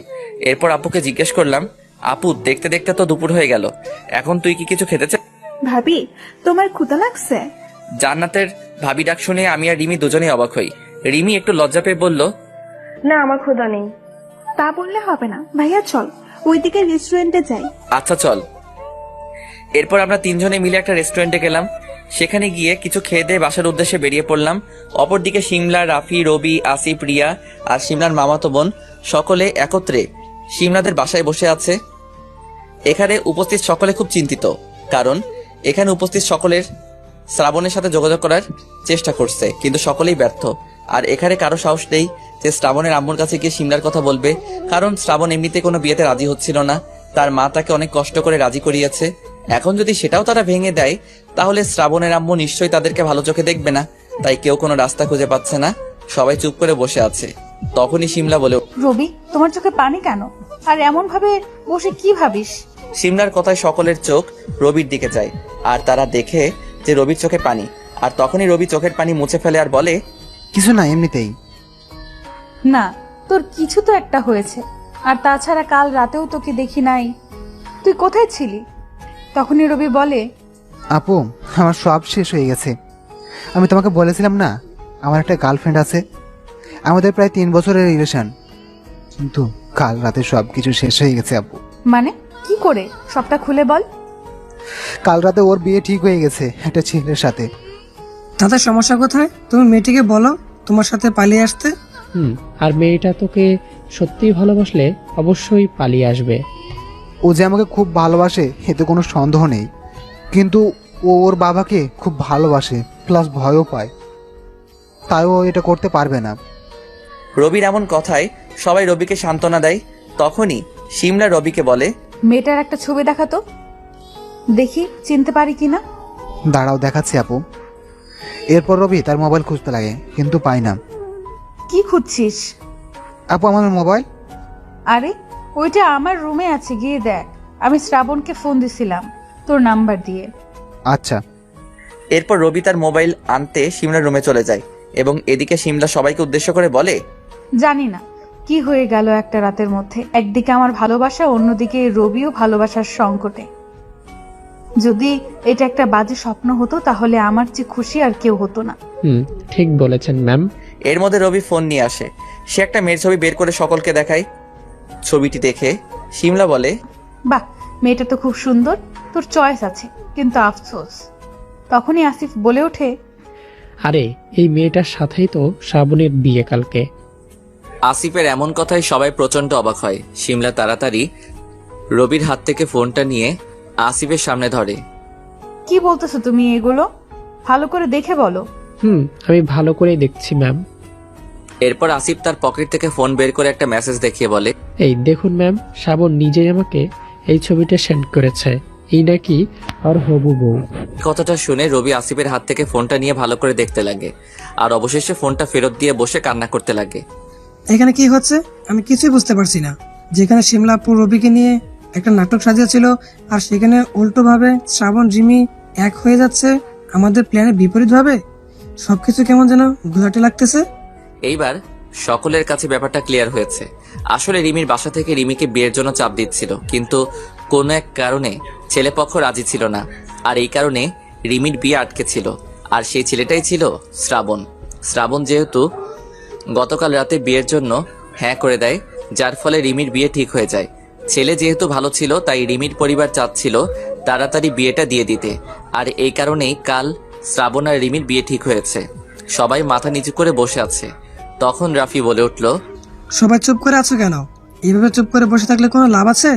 এরপর আপুকে জিজ্ঞেস করলাম, আপু দেখতে দেখতে তো দুপুর হয়ে গেল, এখন তুই কি কিছু খেতে চাস? ভাবি, তোমার ক্ষুধা লাগছে? জান্নাতের ভাবি ডাক শুনে আমি আর রিমি দুজনেই অবাক হই। রিমি একটু লজ্জা পেয়ে বলল, না আমার ক্ষুধা নেই। তা বললে হবে না ভাইয়া, চল ওইদিকে রেস্টুরেন্টে যাই। আচ্ছা চল। এরপর আমরা তিনজনে মিলে একটা রেস্টুরেন্টে গেলাম। সেখানে গিয়ে কিছু খেয়ে দিয়ে বাসার উদ্দেশ্যে বেরিয়ে পড়লাম। অপরদিকে সিমলা, রাফি, রবি, আসিফ, রিয়া আর সিমলার মামাতো বোন সকলে একত্রে সিমলাদের বাসায় বসে আছে। এখানে উপস্থিত সকলে খুব চিন্তিত, কারণ এখানে উপস্থিত সকলের শ্রাবণের সাথে যোগাযোগ করার চেষ্টা করছে, কিন্তু সকলেই ব্যর্থ। আর এখানে কারো সাহস নেই যে শ্রাবণের আম্মুর কাছে গিয়ে সিমলার কথা বলবে, কারণ শ্রাবণ এমনিতে কোনো বিয়েতে রাজি হচ্ছিল না। তার মা তাকে অনেক কষ্ট করে রাজি করিয়েছে। এখন যদি সেটাও তারা ভেঙে দেয়, তাহলে শ্রাবণের আম্মু নিশ্চয়ই তাদেরকে ভালো চোখে দেখবে না। তাই কেউ কোনো রাস্তা খুঁজে পাচ্ছে না, সবাই চুপ করে বসে আছে। তখনই সিমলা বলে, রবি, তোমার চোখে পানি কেন? আর এমন ভাবে বসে কি ভাবিস? সিমলার কথায় সকলের চোখ রবির দিকে যায়, আর তারা দেখে যে রবির চোখে পানি। আর তখনই রবি চোখের পানি মুছে ফেলে আর বলে, কিছু না, এমনিতেই। না, তোর কিছু তো একটা হয়েছে। আর তাছাড়া কাল রাতেও তোকে দেখি নাই, তুই কোথায় ছিলি? তখনই রবি বলে, আপু, আমার সব শেষ হয়ে গেছে। আমি তোমাকে বলেছিলাম না আমার একটা গার্লফ্রেন্ড আছে, আমাদের প্রায় 3 বছরের রিলেশন, কিন্তু কাল রাতে সব কিছু শেষ হয়ে গেছে আপু। মানে কি করে? সবটা খুলে বল। কাল রাতে ওর বিয়ে ঠিক হয়ে গেছে একটা ছেলের সাথে। তাতে সমস্যা কোথায়? তুমি মেয়েটিকে বলো তোমার সাথে পালিয়ে আসতে। আর মেয়েটা তোকে সত্যিই ভালোবাসলে অবশ্যই পালিয়ে আসবে। ও যে আমাকে খুব ভালোবাসে এতে কোনো সন্দেহ নেই, কিন্তু ও ওর বাবাকে খুব ভালোবাসে, প্লাস ভয়ও পায়, তাই ও এটা করতে পারবে না। রবির এমন কথায় সবাই রবিকে সান্ত্বনা দেয়। তখনই সিমলা রবিকে বলে, মেয়েটার একটা ছবি দেখাতো, দেখি চিনতে পারি কিনা। দাঁড়াও, দেখাচ্ছি আপু। এরপর রবি তার মোবাইল খুঁজতে লাগে, কিন্তু পায় না। কি খুঁজছিস? আপু, আমার মোবাইল। আরে ওইটা আমার রুমে আছে, গিয়ে দেখ। আমি শ্রাবণকে ফোন দিছিলাম তোর নাম্বার দিয়ে। আচ্ছা। এরপর রবি তার মোবাইল আনতে সিমলার রুমে চলে যায় এবং এদিকে সিমলা সবাইকে উদ্দেশ্য করে বলে, জানি না কি হয়ে গেল একটা রাতের মধ্যে। একদিকে আমার ভালোবাসা, অন্যদিকে রবিও ভালোবাসার সংকটে। যদি এটা একটা বাজে স্বপ্ন হতো তাহলে আমার চেয়ে খুশি আর কেউ হতো না। ঠিক বলেছেন ম্যাম। এর মধ্যে রবি ফোন নিয়ে আসে। সে একটা মেয়ের ছবি বের করে সকলকে দেখায়। ছবিটি দেখে সিমলা বলে, বাহ, মেয়েটা তো খুব সুন্দর, তোর চয়েস আছে, কিন্তু আফসোস। তখনই আসিফ বলে ওঠে, আরে এই মেয়েটার সাথেই তো শ্রাবণের বিয়ে কালকে। আসিফের এমন কথায় সবাই প্রচন্ড অবাক হয়। সিমলা তাড়াতাড়ি রবির হাত থেকে ফোনটা নিয়ে আসিফের সামনে ধরে। কি বলতেছো তুমি এগুলো? ভালো করে দেখে বলো। আমি ভালো করেই দেখছি ম্যাম। এরপর আসিফ তার পকেট থেকে ফোন বের করে একটা মেসেজ দেখিয়ে বলে, এই দেখুন ম্যাম, শ্রাবণ নিজেই আমাকে এই ছবিটা সেন্ড করেছে। এই নাকি আর হবু বউ। কথাটা শুনে রবি আসিফের হাত থেকে ফোনটা নিয়ে ভালো করে দেখতে লাগে, আর অবশেষে ফোনটা ফেরত দিয়ে বসে কান্না করতে লাগে। এখানে কি হচ্ছে আমি কিছুই বুঝতে পারছি না। যেখানে সিমলাপুর রবিকে নিয়ে একটা নাটক সাজিয়েছিল, আর সেখানে উল্টো ভাবে শ্রাবণ রিমি এক হয়ে যাচ্ছে আমাদের প্ল্যানের বিপরীত ভাবে। সবকিছু কেমন যেন ঘোলাটে লাগতেছে। এইবার সকলের কাছে ব্যাপারটা ক্লিয়ার হয়েছে। আসলে রিমির বাসা থেকে রিমিকে বিয়ের জন্য চাপ দিচ্ছিল, কিন্তু কোনো এক কারণে ছেলেপক্ষ রাজি ছিল না, আর এই কারণে রিমির বিয়ে আটকে ছিল। আর সেই ছেলেটাই ছিল শ্রাবণ। শ্রাবণ যেহেতু গতকাল রাতে বিয়ের জন্য হ্যাঁ করে দেয়, যার ফলে রিমির বিয়ে ঠিক হয়ে যায়। ছেলে যেহেতু ভালো ছিল, তাই রিমির পরিবার চাচ্ছিল তাড়াতাড়ি বিয়েটা দিয়ে দিতে, আর এই কারণেই কাল শ্রাবণ আর রিমির বিয়ে ঠিক হয়েছে। সবাই মাথা নিচু করে বসে আছে। তখন রাফি বলে উঠল, সবাই চুপ করে আছো কেন? এইভাবে চুপ করে বসে থাকলে কোনো লাভ আছে?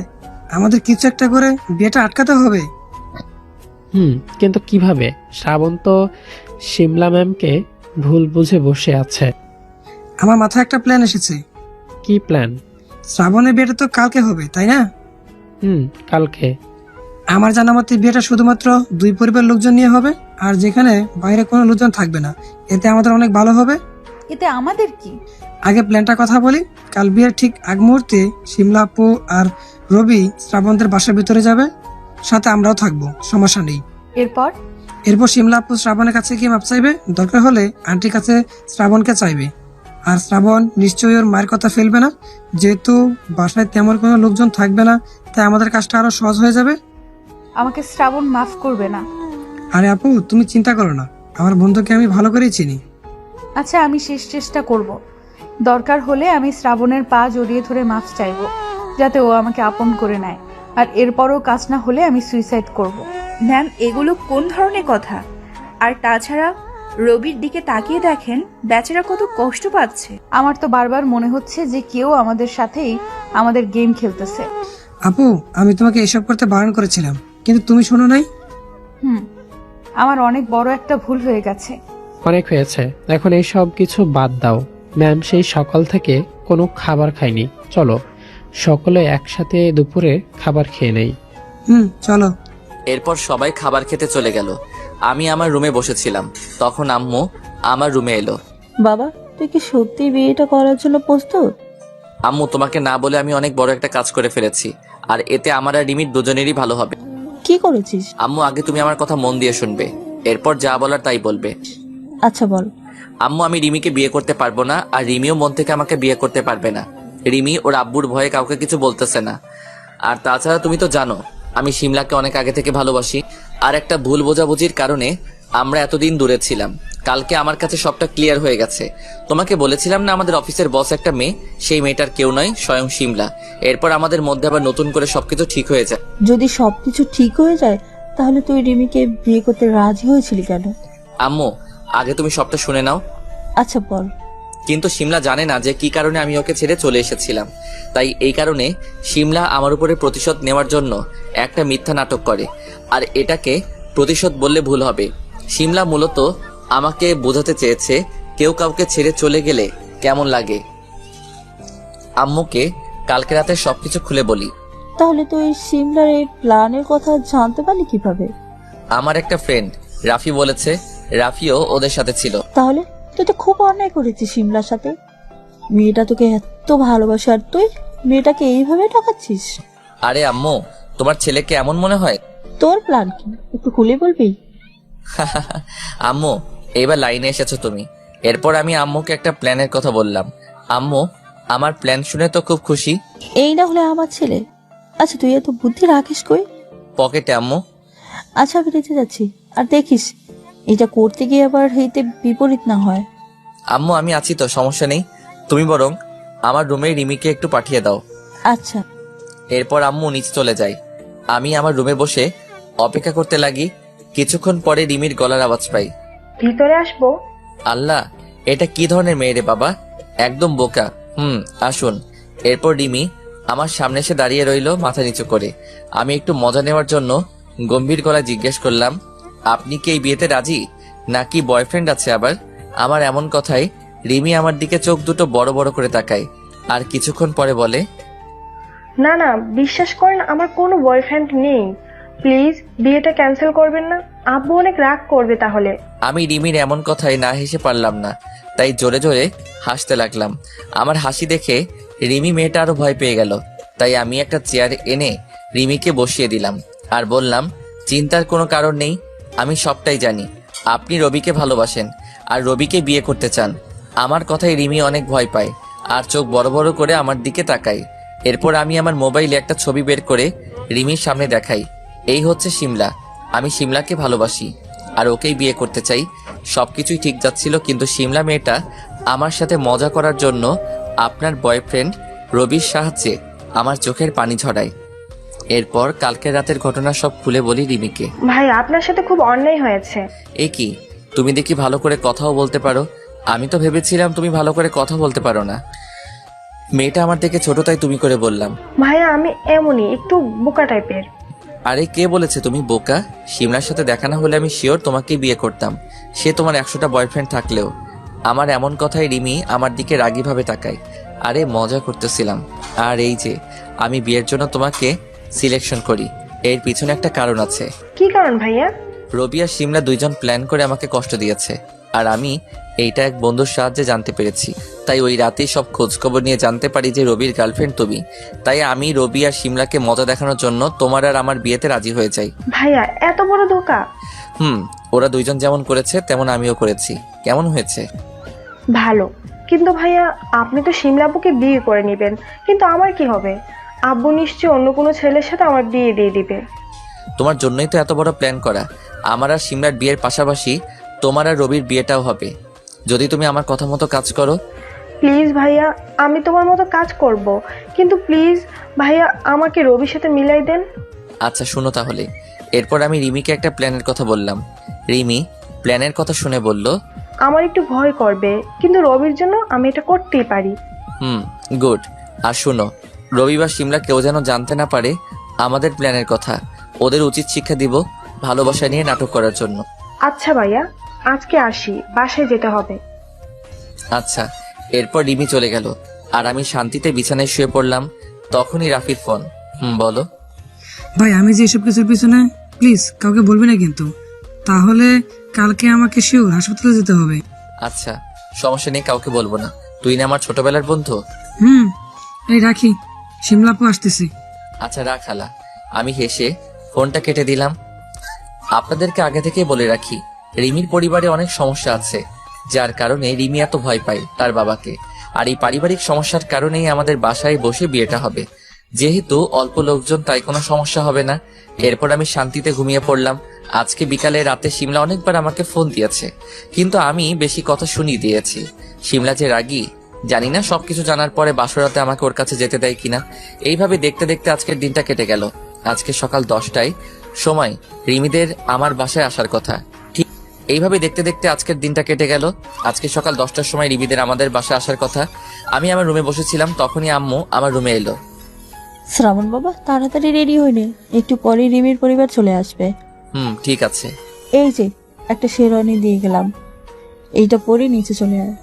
আমাদের কিছু একটা করে বিয়েটা আটকাতে হবে। কিন্তু কিভাবে? শ্রাবণ তো সিমলা ম্যামকে ভুল বুঝে বসে আছে। আমার মাথায় একটা প্ল্যান এসেছে। কি প্ল্যান? শ্রাবণের বিয়েটা তো কালকে হবে, তাই না? কালকে। আমার জানা মতে বিয়েটা শুধুমাত্র দুই পরিবারের লোকজন নিয়ে হবে, আর যেখানে বাইরে কোনো লোকজন থাকবে না। এতে আমাদের অনেক ভালো হবে। এতে আমাদের কি? আগে প্ল্যানটা কথা বলি। কাল বিয়ের ঠিক আগ মুহূর্তে শিমলা আপু আর রবি শ্রাবণদের বাসার ভিতরে যাবে, সাথে আমরাও থাকবো, সমস্যা নেই। এরপর শিমলা আপু শ্রাবণের কাছে গিয়ে মাপ চাইবে, দরকার হলে আন্টির কাছে শ্রাবণকে চাইবে। আর শ্রাবণ নিশ্চয়ই ওর মায়ের কথা ফেলবে না। যেহেতু বাসায় তেমন কোনো লোকজন থাকবে না, তাই আমাদের কাজটা আরো সহজ হয়ে যাবে। আমাকে শ্রাবণ মাফ করবে না। আরে আপু, তুমি চিন্তা করো না, আমার বন্ধুকে আমি ভালো করেই চিনি। আচ্ছা, আমি শেষ চেষ্টা করব। দরকার হলে আমি শ্রাবণের পা জড়িয়ে ধরে মাফ চাইবো, যাতে ও আমাকে আপন করে নেয়। আর এরপরও কাজ না হলে আমি সুইসাইড করব। ম্যাম, এগুলো কোন ধরনের কথা? আর তাছাড়া রবির দিকে তাকিয়ে দেখেন, বেচারা কত কষ্ট পাচ্ছে। আমার তো বারবার মনে হচ্ছে যে কেউ আমাদের সাথেই আমাদের গেম খেলতেছে। আপু, আমি তোমাকে এসব করতে বারণ করেছিলাম, কিন্তু তুমি শোনো নাই। আমার অনেক বড় একটা ভুল হয়ে গেছে। অনেক হয়েছে, এখন এই সব কিছু বাদ দাও। ম্যাম সেই সকাল থেকে কোনো খাবার খায়নি। চলো সকলে একসাথে দুপুরে খাবার খেয়ে নেই। চলো। এরপর সবাই খাবার খেতে চলে গেল। আমি আমার রুমে বসেছিলাম, তখন আম্মু আমার রুমে এলো। বাবা, তুই কি সত্যি বিয়েটা করার জন্য প্রস্তুত? আম্মু, তোমাকে না বলে আমি অনেক বড় একটা কাজ করে ফেলেছি, আর এতে আমার আর রিমির দুজনেরই ভালো হবে। কি করেছিস? আম্মু, আগে তুমি আমার কথা মন দিয়ে শুনবে, এরপর যা বলার তাই বলবে। আচ্ছা বল। আম্মু, আমি রিমিকে বিয়ে করতে পারবো না, আর রিমিও মন থেকে আমাকে বিয়ে করতে পারবে না। রিমি ওর আব্বুর ভয়ে কাউকে কিছু বলতেছে না। আর তাছাড়া তুমি তো জানো আমি শিমলাকে অনেক আগে থেকে ভালোবাসি, আর একটা ভুল বোঝাবুঝির কারণে আমরা এতদিন দূরে ছিলাম। কালকে আমার কাছে সবটা ক্লিয়ার হয়ে গেছে। তোমাকে বলেছিলাম না আমাদের অফিসের বস একটা মেয়ে, সেই মেয়েটার কেউ নয়, স্বয়ং শিমলা। এরপর আমাদের মধ্যে আবার নতুন করে সবকিছু ঠিক হয়ে যায়। যদি সবকিছু ঠিক হয়ে যায়, তাহলে তুই রিমিকে বিয়ে করতে রাজি হয়েছিলি কেন? আম্মু, আগে তুমি সবটা শুনে নাও। আচ্ছা বল। কিন্তু শিমলা জানে না যে কি কারণে আমি ওকে ছেড়ে চলে এসেছিলাম। তাই এই কারণে শিমলা আমার উপরে প্রতিশোধ নেওয়ার জন্য একটা মিথ্যা নাটক করে, আর এটাকে প্রতিশোধ বললে ভুল হবে। শিমলা মূলত আমাকে বোঝাতে চেয়েছে কেউ কাউকে ছেড়ে চলে গেলে কেমন লাগে। আম্মুকে কালকে রাতে সবকিছু খুলে বলি। তাহলে তুই সিমলার এই প্ল্যানের কথা জানতে পারলি কিভাবে? আমার একটা ফ্রেন্ড রাফি বলেছে, রাফিও ওদের সাথে ছিল। তাহলে তুই তো খুব অন্যায় করেছিস সিমলার সাথে। মেয়েটা তোকে এত ভালোবাসে, আর তুই মেয়েটাকে এইভাবে ঠকাচ্ছিস। আরে আম্মু, তোমার ছেলেকে এমন মনে হয়? তোর প্ল্যান কি একটু খুলে বলবি? আম্মু, এইবার লাইনে এসেছো তুমি। এরপর আমি আম্মুকে একটা প্ল্যানের কথা বললাম। আম্মু আমার প্ল্যান শুনে তো খুব খুশি। এই না হলে আমার ছেলে। আচ্ছা তুই এত বুদ্ধি রাখিস কই? পকেটে আম্মু। আচ্ছা আমি রেখে যাচ্ছি, আর দেখিস এটা করতে গিয়ে আবার হইতে বিপরীত না হয়। আম্মু আমি আছি তো, সমস্যা নেই। তুমি বরং আমার রুমে রিমিকে একটু পাঠিয়ে দাও। আচ্ছা। এরপর আম্মু নিচে চলে যায়। আমি আমার রুমে বসে অপেক্ষা করতে লাগি। কিছুক্ষণ পরে রিমির গলার আওয়াজ পাই। ভিতরে আসবো? আল্লাহ, এটা কি ধরনের মেয়ে রে বাবা, একদম বোকা। আসুন। এরপর রিমি আমার সামনে এসে দাঁড়িয়ে রইল মাথা নিচু করে। আমি একটু মজা নেওয়ার জন্য গম্ভীর গলায় জিজ্ঞেস করলাম, আপনি কি এই বিয়েতে রাজি, নাকি বয়ফ্রেন্ড আছে আবার? আমার এমন কথায় রিমি আমার দিকে চোখ দুটো বড় বড় করে তাকায়, আর কিছুক্ষণ পরে বলে, না না, বিশ্বাস করেন আমার কোনো বয়ফ্রেন্ড নেই। প্লিজ বিয়েটা ক্যান্সেল করবেন না, আব্বু অনেক রাগ করবে তাহলে। আমি রিমির এমন কথায় না হেসে পারলাম না, তাই জোরে জোরে হাসতে লাগলাম। আমার হাসি দেখে রিমি মেয়েটা আরো ভয় পেয়ে গেল। তাই আমি একটা চেয়ার এনে রিমিকে বসিয়ে দিলাম আর বললাম, চিন্তার কোনো কারণ নেই, আমি সবটাই জানি। আপনি রবিকে ভালোবাসেন আর রবিকে বিয়ে করতে চান। আমার কথায় রিমি অনেক ভয় পায় আর চোখ বড় বড় করে আমার দিকে তাকায়। এরপর আমি আমার মোবাইলে একটা ছবি বের করে রিমির সামনে দেখাই, এই হচ্ছে শিমলা। আমি শিমলাকে ভালোবাসি আর ওকেই বিয়ে করতে চাই। সবকিছুই ঠিক যাচ্ছিল, কিন্তু শিমলা মেয়েটা আমার সাথে মজা করার জন্য আপনার বয়ফ্রেন্ড রবির সাহায্যে আমার চোখের পানি ঝরায়। এরপর কালকের রাতের ঘটনা সব খুলে বলি রিমিকে। ভাই আপনার সাথে খুব অন্যায় হয়েছে। এ কি, তুমি দেখি ভালো করে কথাও বলতে পারো। আমি তো ভেবেছিলাম তুমি ভালো করে কথা বলতে পারো না। মেয়েটা আমার থেকে ছোট, তাই তুমি করে বললাম। ভাইয়া আমি এমনই একটু বোকা টাইপের। আরে কে বলেছে তুমি বোকা? শিমলার সাথে দেখা না হলে আমি শিওর তোমাকে বিয়ে করতাম, সে তোমার 100টা বয়ফ্রেন্ড থাকলেও। আমার এমন কথায় রিমি আমার দিকে রাগীভাবে তাকায়। আরে মজা করতেছিলাম। আর এই যে আমি বিয়ের জন্য তোমাকে সিলেকশন করি, এর পিছনে একটা কারণ আছে। কি কারণ ভাইয়া? রবি আর সিমলা দুইজন প্ল্যান করে আমাকে কষ্ট দিয়েছে, আর আমি এইটা এক বন্ধুর সাহায্যে জানতে পেরেছি। তাই ওই রাতেই সব খোঁজখবর নিয়ে জানতে পারি যে রবির গার্লফ্রেন্ড তুমি। তাই আমি রবি আর সিমলাকে মজা দেখানোর জন্য তোমার আর আমার বিয়েতে রাজি হয়ে যাই। ভাইয়া এত বড় ধোকা! ওরা দুইজন যেমন করেছে তেমন আমিও করেছি। কেমন হয়েছে? ভালো। কিন্তু ভাইয়া আপনি তো শিমলা আপুকে বিয়ে করে নেবেন, কিন্তু আমার কি হবে? আব্বু নিশ্চয়ই অন্য কোনো ছেলের সাথে আমার বিয়ে দিয়ে দিবে। তোমার জন্যই তো এত বড় প্ল্যান করা। আমার আর সিমলার বিয়ের পাশাপাশি তোমার আর রবির বিয়েটাও হবে, যদি তুমি আমার কথা মতো কাজ করো। প্লিজ ভাইয়া, আমি তোমার মতো কাজ করব, কিন্তু প্লিজ ভাইয়া আমাকে রবির সাথে মিলাই দেন। আচ্ছা শুনো তাহলে। এরপর আমি রিমিকে একটা প্ল্যানের কথা বললাম। রিমি প্ল্যানের কথা শুনে বলল, আমার একটু ভয় করবে, কিন্তু রবির জন্য আমি এটা করতেই পারি। গুড। আর শুনো, রবি বা সিমলা কেউ যেন জানতে না পারে আমাদের প্ল্যানের কথা। ওদের উচিত শিক্ষা দিব ভালোবাসা নিয়ে নাটক করার জন্য। আচ্ছা ভাইয়া, আজকে আসি, বাসায় যেতে হবে। আচ্ছা। এরপর রিমি চলে গেল আর আমি শান্তিতে বিছানায় শুয়ে পড়লাম। তখনই রাফির ফোন। বলো। ভাই আমি যে এসব কিছুর পিছনে, প্লিজ কাউকে বলবি না কিন্তু, তাহলে কালকে আমাকে শিওর হাসপাতালে যেতে হবে। আচ্ছা সমস্যা নেই, কাউকে বলবো না। তুই না আমার ছোটবেলার বন্ধু। এই রাখি, শিমলাপু আসতেছি। আচ্ছা রাখ হালা। আমি হেসে ফোনটা কেটে দিলাম। আপনাদেরকে আগে থেকেই বলে রাখি, রিমির পরিবারে অনেক সমস্যা আছে, যার কারণে রিমি এত ভয় পায় তার বাবাকে। আর এই পারিবারিক সমস্যার কারণেই আমাদের বাসায় বসে বিয়েটা হবে। যেহেতু অল্প লোকজন, তাই কোনো সমস্যা হবে না। এরপর আমি শান্তিতে ঘুমিয়ে পড়লাম। আজকে বিকালে রাতে সিমলা অনেকবার আমাকে ফোন দিয়েছে, কিন্তু আমি বেশি কথা শুনিয়ে দিয়েছি। সিমলা যে রাগী জানি না, সবকিছু জানার পরে বাসরাতে আমাকে ওর কাছে যেতে দেয় কিনা। এইভাবে দেখতে দেখতে আজকের দিনটা কেটে গেল। আজকে সকাল 10টায় সময় রিমিদের আমার বাসায় আসার কথা। ঠিক এইভাবে দেখতে দেখতে আজকের দিনটা কেটে গেল। আজকে সকাল 10টার সময় রিমিদের আমাদের বাসায় আসার কথা। আমি আমার রুমে বসেছিলাম, তখনই আম্মু আমার রুমে এলো। শ্রাবণ বাবা তাড়াতাড়ি রেডি হইনি, একটু পরে রিমির পরিবার চলে আসবে। ঠিক আছে। এই যে একটা শেরওয়ানি দিয়ে গেলাম, এইটা পরে নিচে চলে আয়।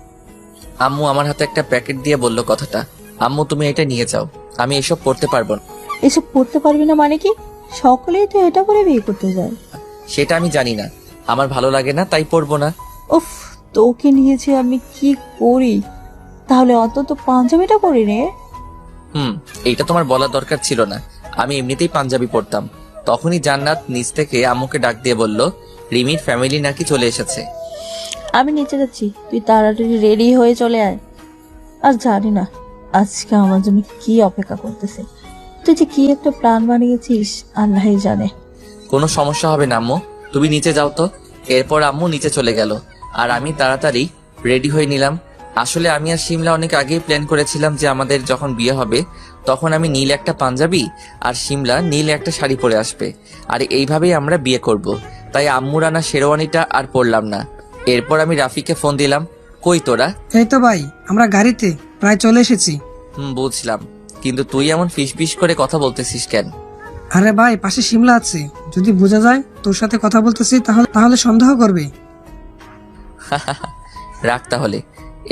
আম্মু আমার হাতে একটা প্যাকেট দিয়ে বলল কথাটা, আম্মু তুমি এটা নিয়ে যাও, আমি এসব পড়তে পারবো না। এসব পড়তে পারবি না মানে কি? সকলেই তো এটা করে বিয়ে করতে যায়। সেটা আমি জানি না, আমার ভালো লাগে না তাই পড়বো না। উফ, তোকে নিয়েছি আমি কি করি? তাহলে অন্তত পাঞ্জাবিটা পরি রে। এইটা তোমার বলার দরকার ছিল না, আমি এমনিতেই পাঞ্জাবি পড়তাম। তখনই জান্নাত নিচ থেকে আম্মুকে ডাক দিয়ে বলল, রিমির ফ্যামিলি নাকি চলে এসেছে। আমি নিচে যাচ্ছি, তুই তাড়াতাড়ি রেডি হয়ে চলে আয়। আর জানি না আজকে আমার জন্য কি অপেক্ষা করতেছে। তুই যে কি একটা প্ল্যান বানিয়েছিস আল্লাহই জানে। কোনো সমস্যা হবে না আম্মু, তুমি নিচে যাও তো। এরপর আম্মু নিচে চলে গেল আর আমি তাড়াতাড়ি রেডি হয়ে নিলাম। আসলে আমি আর সিমলা অনেক আগেই প্ল্যান করেছিলাম যে আমাদের যখন বিয়ে হবে তখন আমি নীল একটা পাঞ্জাবি আর সিমলা নীল একটা শাড়ি পরে আসবে, আর এইভাবেই আমরা বিয়ে করব। তাই আম্মুর আনা শেরওয়ানিটা আর পরলাম না। এরপর আমি রাফিকে ফোন দিলাম, কই তোরা? এই তো ভাই, আমরা গাড়িতে প্রায় চলে এসেছি। বুঝলাম, কিন্তু তুই এমন ফিস ফিস করে কথা বলতেছিস কেন? আরে ভাই, পাশে শিমলা আছে, যদি বোঝা যায় তোর সাথে কথা বলতেছি তাহলে সন্দেহ করবে। রাখ তাহলে।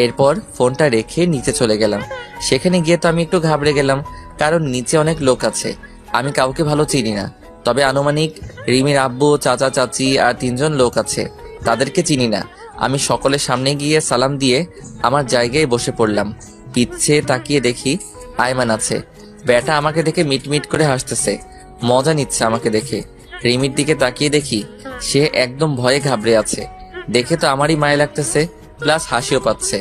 এরপর ফোনটা রেখে নিচে চলে গেলাম। সেখানে গিয়ে তো আমি একটু ঘাবড়ে গেলাম, কারণ নিচে অনেক লোক আছে। আমি কাউকে ভালো চিনি না, তবে আনুমানিক রিমির আব্বু, চাচা, চাচি আর 3জন লোক আছে, তাদেরকে চিনি না। আমি সকলের সামনে গিয়ে সালাম দিয়ে আমার জায়গায় বসে পড়লাম। পিছে তাকিয়ে দেখি আয়মান আছে। ব্যাটা আমাকে দেখে মিটমিট করে হাসতেছে, মজা নিচ্ছে আমাকে দেখে। রিমির দিকে তাকিয়ে দেখি সে একদম ভয়ে ঘাবড়ে আছে। দেখে তো আমারই মায়া লাগতেছে, প্লাস হাসিও পাচ্ছে।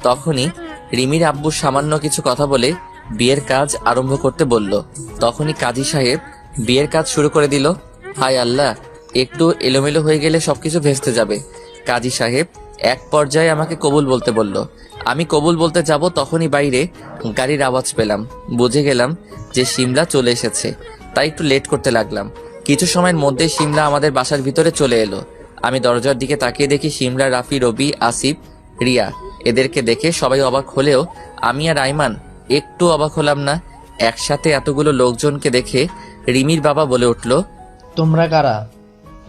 তখনই রিমির আব্বু সামান্য কিছু কথা বলে বিয়ের কাজ আরম্ভ করতে বলল। তখনই কাজী সাহেব বিয়ের কাজ শুরু করে দিল। হায় আল্লাহ, একটু এলোমেলো হয়ে গেলে সবকিছু ভেস্তে যাবে। কাজী সাহেব এক পর্যায়ে আমাকে কবুল বলতে বলল। আমি কবুল বলতে যাব, তখনই বাইরে গাড়ির আওয়াজ পেলাম। বুঝে গেলাম যে সিমলা চলে এসেছে, তাই একটু লেট করতে লাগলাম। কিছু সময়ের মধ্যে সিমলা আমাদের বাসার ভিতরে চলে এলো। আমি দরজার দিকে তাকিয়ে দেখি সিমলা, রাফি, রবি, আসিফ, রিয়া। এদেরকে দেখে সবাই অবাক হলেও আমি আর আইমান একটু অবাক হলাম না। একসাথে এতগুলো লোকজনকে দেখে রিমির বাবা বলে উঠল, তোমরা কারা?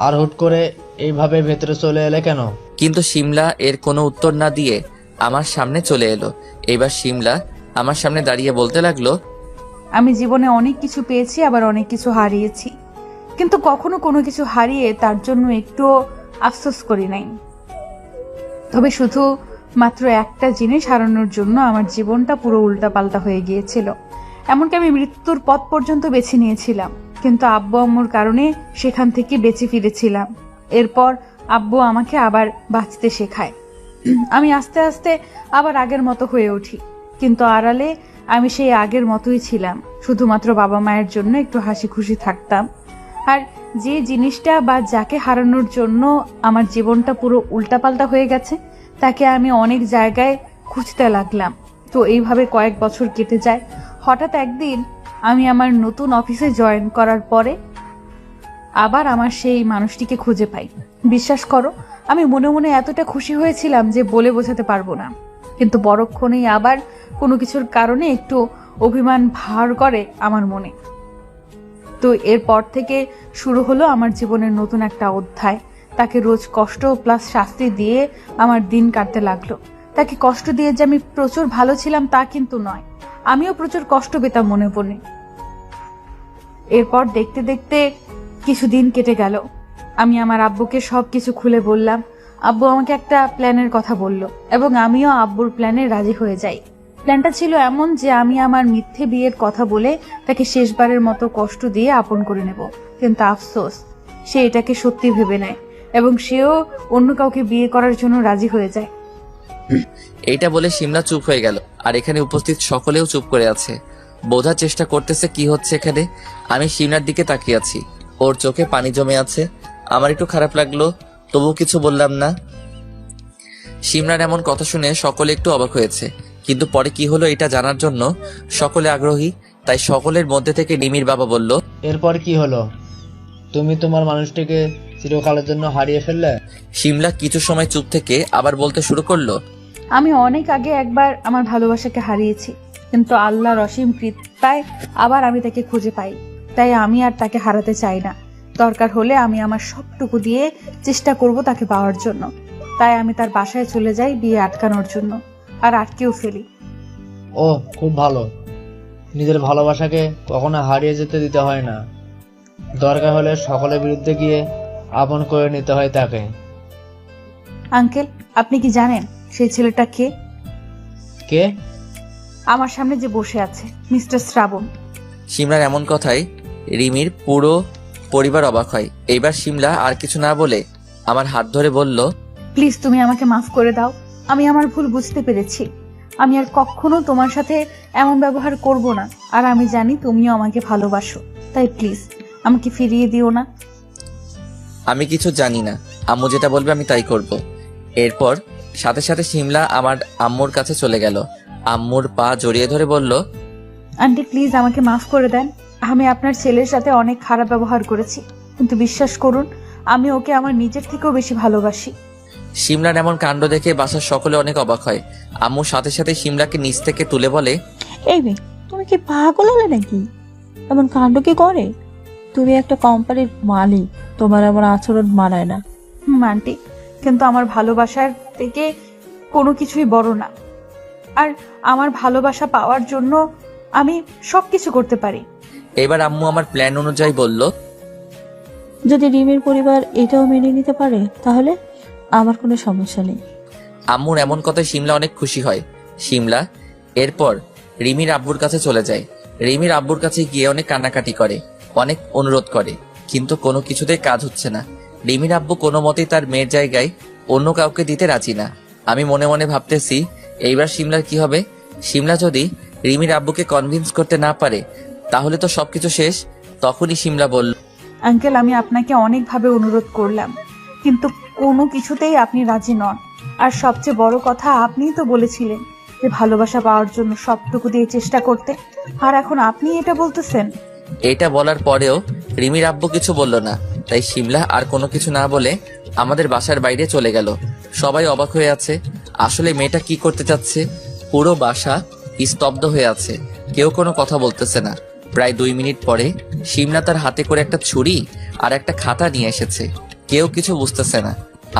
আর হুট করে এইভাবে ভেতরে চলে এলে কেন? কিন্তু শিমলা এর কোনো উত্তর না দিয়ে আমার সামনে চলে এলো। এবার শিমলা আমার সামনে দাঁড়িয়ে বলতে লাগলো, আমি জীবনে অনেক কিছু পেয়েছি, আবার অনেক কিছু হারিয়েছি, কিন্তু কখনো কোনো কিছু হারিয়ে তার জন্য একটুও আফসোস করি নাই। তবে শুধু মাত্র একটা জিনিস হারানোর জন্য আমার জীবনটা পুরো উল্টাপাল্টা হয়ে গিয়েছিল। এমনকি আমি মৃত্যুর পথ পর্যন্ত বেছে নিয়েছিলাম, কিন্তু আব্বু আম্মুর কারণে সেখান থেকে বেঁচে ফিরেছিলাম। এরপর আব্বু আমাকে আবার বাঁচতে শেখায়। আমি আস্তে আস্তে আবার আগের মতো হয়ে উঠি, কিন্তু আড়ালে আমি সেই আগের মতোই ছিলাম। শুধুমাত্র বাবা মায়ের জন্য একটু হাসি খুশি থাকতাম। আর যে জিনিসটা বা যাকে হারানোর জন্য আমার জীবনটা পুরো উল্টাপাল্টা হয়ে গেছে, তাকে আমি অনেক জায়গায় খুঁজতে লাগলাম। তো এইভাবে কয়েক বছর কেটে যায়। হঠাৎ একদিন আমি আমার নতুন অফিসে জয়েন করার পরে আবার আমার সেই মানুষটিকে খুঁজে পাই। বিশ্বাস করো, আমি মনে মনে এতটা খুশি হয়েছিলাম যে বলে বোঝাতে পারবো না। কিন্তু পরক্ষণেই আবার কোনো কিছুর কারণে একটু অভিমান ভার করে আমার মনে। তো এরপর থেকে শুরু হলো আমার জীবনের নতুন একটা অধ্যায়। তাকে রোজ কষ্ট প্লাস শাস্তি দিয়ে আমার দিন কাটতে লাগলো। তাকে কষ্ট দিয়ে যে আমি প্রচুর ভালো ছিলাম তা কিন্তু নয়, আমিও প্রচুর কষ্ট পেতাম মনে মনে। এরপর দেখতে দেখতে কিছুদিন কেটে গেল। আমি আমার আব্বুকে সবকিছু খুলে বললাম। আব্বু আমাকে একটা প্ল্যানের কথা বলল এবং আমিও আব্বুর প্ল্যানে রাজি হয়ে যাই। প্ল্যানটা ছিল এমন যে আমি আমার মিথ্যে বিয়ের কথা বলে তাকে শেষবারের মতো কষ্ট দিয়ে আপন করে নেব। কিন্তু আফসোস, সে এটাকে সত্যি ভেবে নেয় এবং সেও অন্য কাউকে বিয়ে করার জন্য রাজি হয়ে যায়। এইটা বলে শিমলা চুপ হয়ে গেল, আর এখানে উপস্থিত সকলেও চুপ করে আছে, বোঝার চেষ্টা করতেছে কি হচ্ছে এখানে। আমি শিমলার দিকে তাকিয়ে আছি, ওর চোখে পানি জমে আছে। আমার একটু খারাপ লাগলো, তবু কিছু বললাম না। শিমলার এমন কথা শুনে সকলে একটু অবাক হয়েছে, কিন্তু পরে কি হলো এটা জানার জন্য সকলে আগ্রহী। তাই সকলের মধ্যে থেকে রিমির বাবা বলল, এরপর কি হলো? তুমি তোমার মানুষটিকে চিরকালের জন্য হারিয়ে ফেললে? শিমলা কিছু সময় চুপ থেকে আবার বলতে শুরু করলো, আমি অনেক আগে একবার আমার ভালোবাসাকে হারিয়েছি, কিন্তু আল্লাহর অসীম কৃপায় আবার আমি তাকে খুঁজে পাই। তাই আমি আর তাকে হারাতে চাই না। দরকার হলে আমি আমার সবটুকু দিয়ে চেষ্টা করব তাকে পাওয়ার জন্য। তাই আমি তার বাসায় চলে যাই বিয়ে আটকানোর জন্য, আর আটকেও ফেলি। ও খুব ভালো। নিজের ভালোবাসাকে কখনো হারিয়ে যেতে দিতে হয় না, দরকার হলে সকলের বিরুদ্ধে গিয়ে আপন করে নিতে হয় তাকে। আঙ্কেল, আপনি কি জানেন সেই ছেলেটা কে? কে? আমার সামনে যে বসে আছে, মিস্টার শ্রাবণ। শিমলার এমন কথায় রিমির পুরো পরিবার অবাক হয়। এইবার শিমলা আর কিছু না বলে আমার হাত ধরে বলল, প্লিজ তুমি আমাকে মাফ করে দাও। আমি আমার ভুল বুঝতে পেরেছি। আমি আর কখনো তোমার সাথে এমন ব্যবহার করব না। আর আমি জানি তুমিও আমাকে ভালোবাসো, তাই প্লিজ আমাকে ফিরিয়ে দিও না। আমি কিছু জানি না, আম্মু যেটা বলবে আমি তাই করব। এরপর সাথে সাথে শিমলা আমার আম্মুর কাছে চলে গেল। আম্মুর পা জড়িয়ে ধরে বলল, আন্টি প্লিজ আমাকে মাফ করে দেন। আমি আপনার ছেলের সাথে অনেক খারাপ ব্যবহার করেছি, কিন্তু বিশ্বাস করুন আমি ওকে আমার নিজের থেকেও বেশি ভালোবাসি। শিমলার এমন কাণ্ড দেখে বাসার সকলে অনেক অবাক হয়। আম্মু সাথে সাথে শিমলাকে নিচ থেকে তুলে বলে, এই মেয়ে, তুমি কি পাগল হলে নাকি? এমন কাণ্ড কি করে? তুমি একটা কোম্পানির মালিক, তোমার এমন আচরণ মানায় না। আন্টি, কিন্তু আমার ভালোবাসার থেকে কোনো কিছুই বড় না। আর আমার ভালোবাসা পাওয়ার জন্য আমি সবকিছু করতে পারি। এবার আম্মু আমার প্ল্যান অনুযায়ী বলল, যদি রিমির পরিবার এটাও মেনে নিতে পারে তাহলে আমার কোনো সমস্যা নেই। আম্মুর এমন কথায় শিমলা অনেক খুশি হয়। শিমলা এরপর রিমির আব্বুর কাছে চলে যায়। রিমির আব্বুর কাছে গিয়ে অনেক কান্নাকাটি করে, অনেক অনুরোধ করে, কিন্তু কোনো কিছুতেই কাজ হচ্ছে না। রিমির আব্বু কোনো মতেই তার মেয়ের জায়গায় অন্য কাউকে দিতে রাজি না। আমি মনে মনে ভাবতেছি এইবার শিমলার কি হবে। শিমলা যদি রিমির আব্বুকে কনভিন্স করতে না পারে তাহলে তো সবকিছু শেষ। তখনই শিমলা বলল, আঙ্কেল, আমি আপনাকে অনেকভাবে অনুরোধ করলাম, কিন্তু কোনো কিছুতেই আপনি রাজি নন। আর সবচেয়ে বড় কথা, আপনিই তো বলেছিলেন যে ভালোবাসা পাওয়ার জন্য সবটুকু দিয়ে চেষ্টা করতে, আর এখন আপনি এটা বলতেছেন। এটা বলার পরেও রিমির আব্বু কিছু বলল না। তাই শিমলা আর কোনো কিছু না বলে আমাদের বাসার বাইরে চলে গেল। সবাই অবাক হয়ে আছে, আসলে মেয়েটা কি করতে চাচ্ছে। পুরো বাসা স্তব্ধ হয়ে আছে, কেউ কোনো কথা বলতেছে না। প্রায় 2 মিনিট পরে শিমলা তার হাতে করে একটা ছুরি আর একটা খাতা নিয়ে এসেছে। কেউ কিছু বুঝতেছে না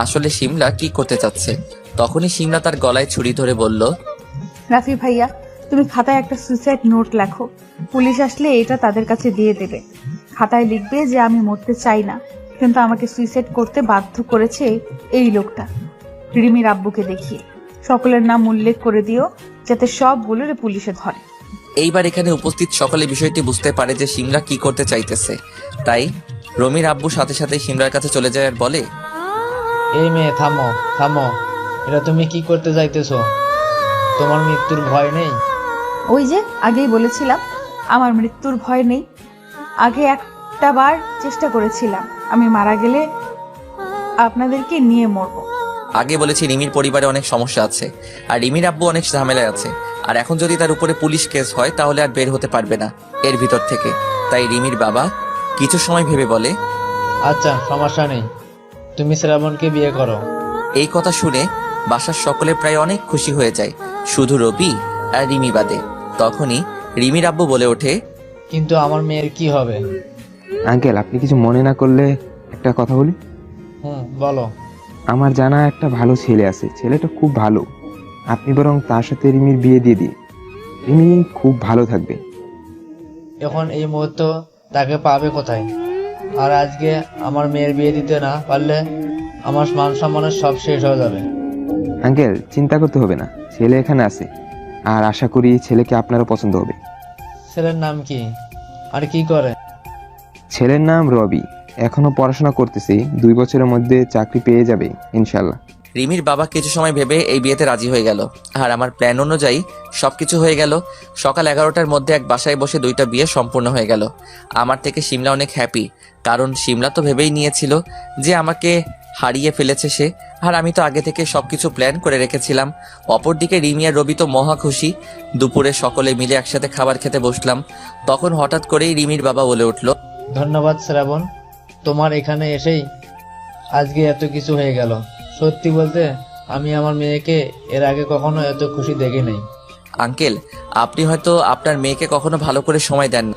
আসলে শিমলা কি করতে চাচ্ছে। তখনই শিমলা তার গলায় ছুরি ধরে বলল, রাফি ভাইয়া, তুমি খাতায় একটা সুইসাইড নোট লেখো। পুলিশ আসলে এটা তাদের কাছে দিয়ে দেবে। খাতায় লিখবে যে আমি মরতে চাই না, কিন্তু আমাকে সুইসাইড করতে বাধ্য করেছে এই লোকটা, রিমির আব্বুকে দেখিয়ে। সকলের নাম উল্লেখ করে দিও যাতে সবগুলোরে পুলিশে ধরে। এইবার এখানে উপস্থিত সকলে বিষয়টি বুঝতে পারে যে শিমলা কি করতে চাইতেছে। তাই রমির আব্বু সাথে সাথে শিমলার কাছে চলে যায় আর বলে, এই মেয়ে থামো থামো, এটা তুমি কি করতে যাইতেছো? তোমার মৃত্যুর ভয় নেই? ওই যে আগেই বলেছিলাম আমার মৃত্যুর ভয় নেই। আগে একটা বার চেষ্টা করেছিলাম, আমি মারা গেলে আপনাদেরকে নিয়ে মরবো। আগে বলেছি রিমির পরিবারে অনেক সমস্যা আছে আর রিমির আব্বু অনেক ঝামেলায় আছে, আর এখন যদি তার উপরে পুলিশ কেস হয় তাহলে আর বের হতে পারবে না এর ভিতর থেকে। তাই রিমির বাবা কিছু সময় ভেবে বলে, আচ্ছা সমস্যা নেই, তুমি শ্রাবণকে বিয়ে করো। এই কথা শুনে বাসার সকলে প্রায় অনেক খুশি হয়ে যায়, শুধু রবি আর রিমি বাদে। তখনই রিমির আব্বু বলে ওঠে, কিন্তু আমার মেয়ের কি হবে? আঙ্কেল, আপনি কিছু মনে না করলে একটা কথা বলি। বলো। আমার জানা একটা ভালো ছেলে আছে, ছেলেটা খুব ভালো। আপনি বরং তার সাথে রিমির বিয়ে দিয়ে দিন, রিমি খুব ভালো থাকবে। এখন এই মুহূর্তে তাকে পাবে কোথায়? আর আজকে আমার মেয়ের বিয়ে দিতে না পারলে আমার মান সম্মানের সব শেষ হয়ে যাবে। আঙ্কেল, চিন্তা করতে হবে না, ছেলে এখানে আছে, আর আশা করি ছেলেকে আপনারও পছন্দ হবে। ছেলের নাম কি আর কি করে? ছেলের নাম রবি, এখনো পড়াশোনা করতেছি, 2 বছরের মধ্যে চাকরি পেয়ে যাবে ইনশাল্লাহ। রিমির বাবা কিছু সময় ভেবে এই বিয়েতে রাজি হয়ে গেল, আর আমার প্ল্যান অনুযায়ী সবকিছু হয়ে গেল। সকাল 11টার মধ্যে এক বাসায় বসে 2টা বিয়ে সম্পূর্ণ হয়ে গেল। আমার থেকে শিমলা অনেক হ্যাপি, কারণ শিমলা তো ভেবেই নিয়েছিল যে আমাকে হারিয়ে ফেলেছে সে, আর আমি তো আগে থেকে সবকিছু প্ল্যান করে রেখেছিলাম। অপরদিকে রিমি আর রবি তো মহা খুশি। দুপুরে সকলে মিলে একসাথে খাবার খেতে বসলাম। তখন হঠাৎ করেই রিমির বাবা বলে উঠল, ধন্যবাদ শ্রাবণ, তোমার এখানে এসেই আজকে এত কিছু হয়ে গেল। সত্যি বলতে আমি আমার মেয়েকে এর আগে কখনো এত খুশি দেখি নাই। আঙ্কেল, আপনি হয়তো আপনার মেয়েকে কখনো ভালো করে সময় দেন না,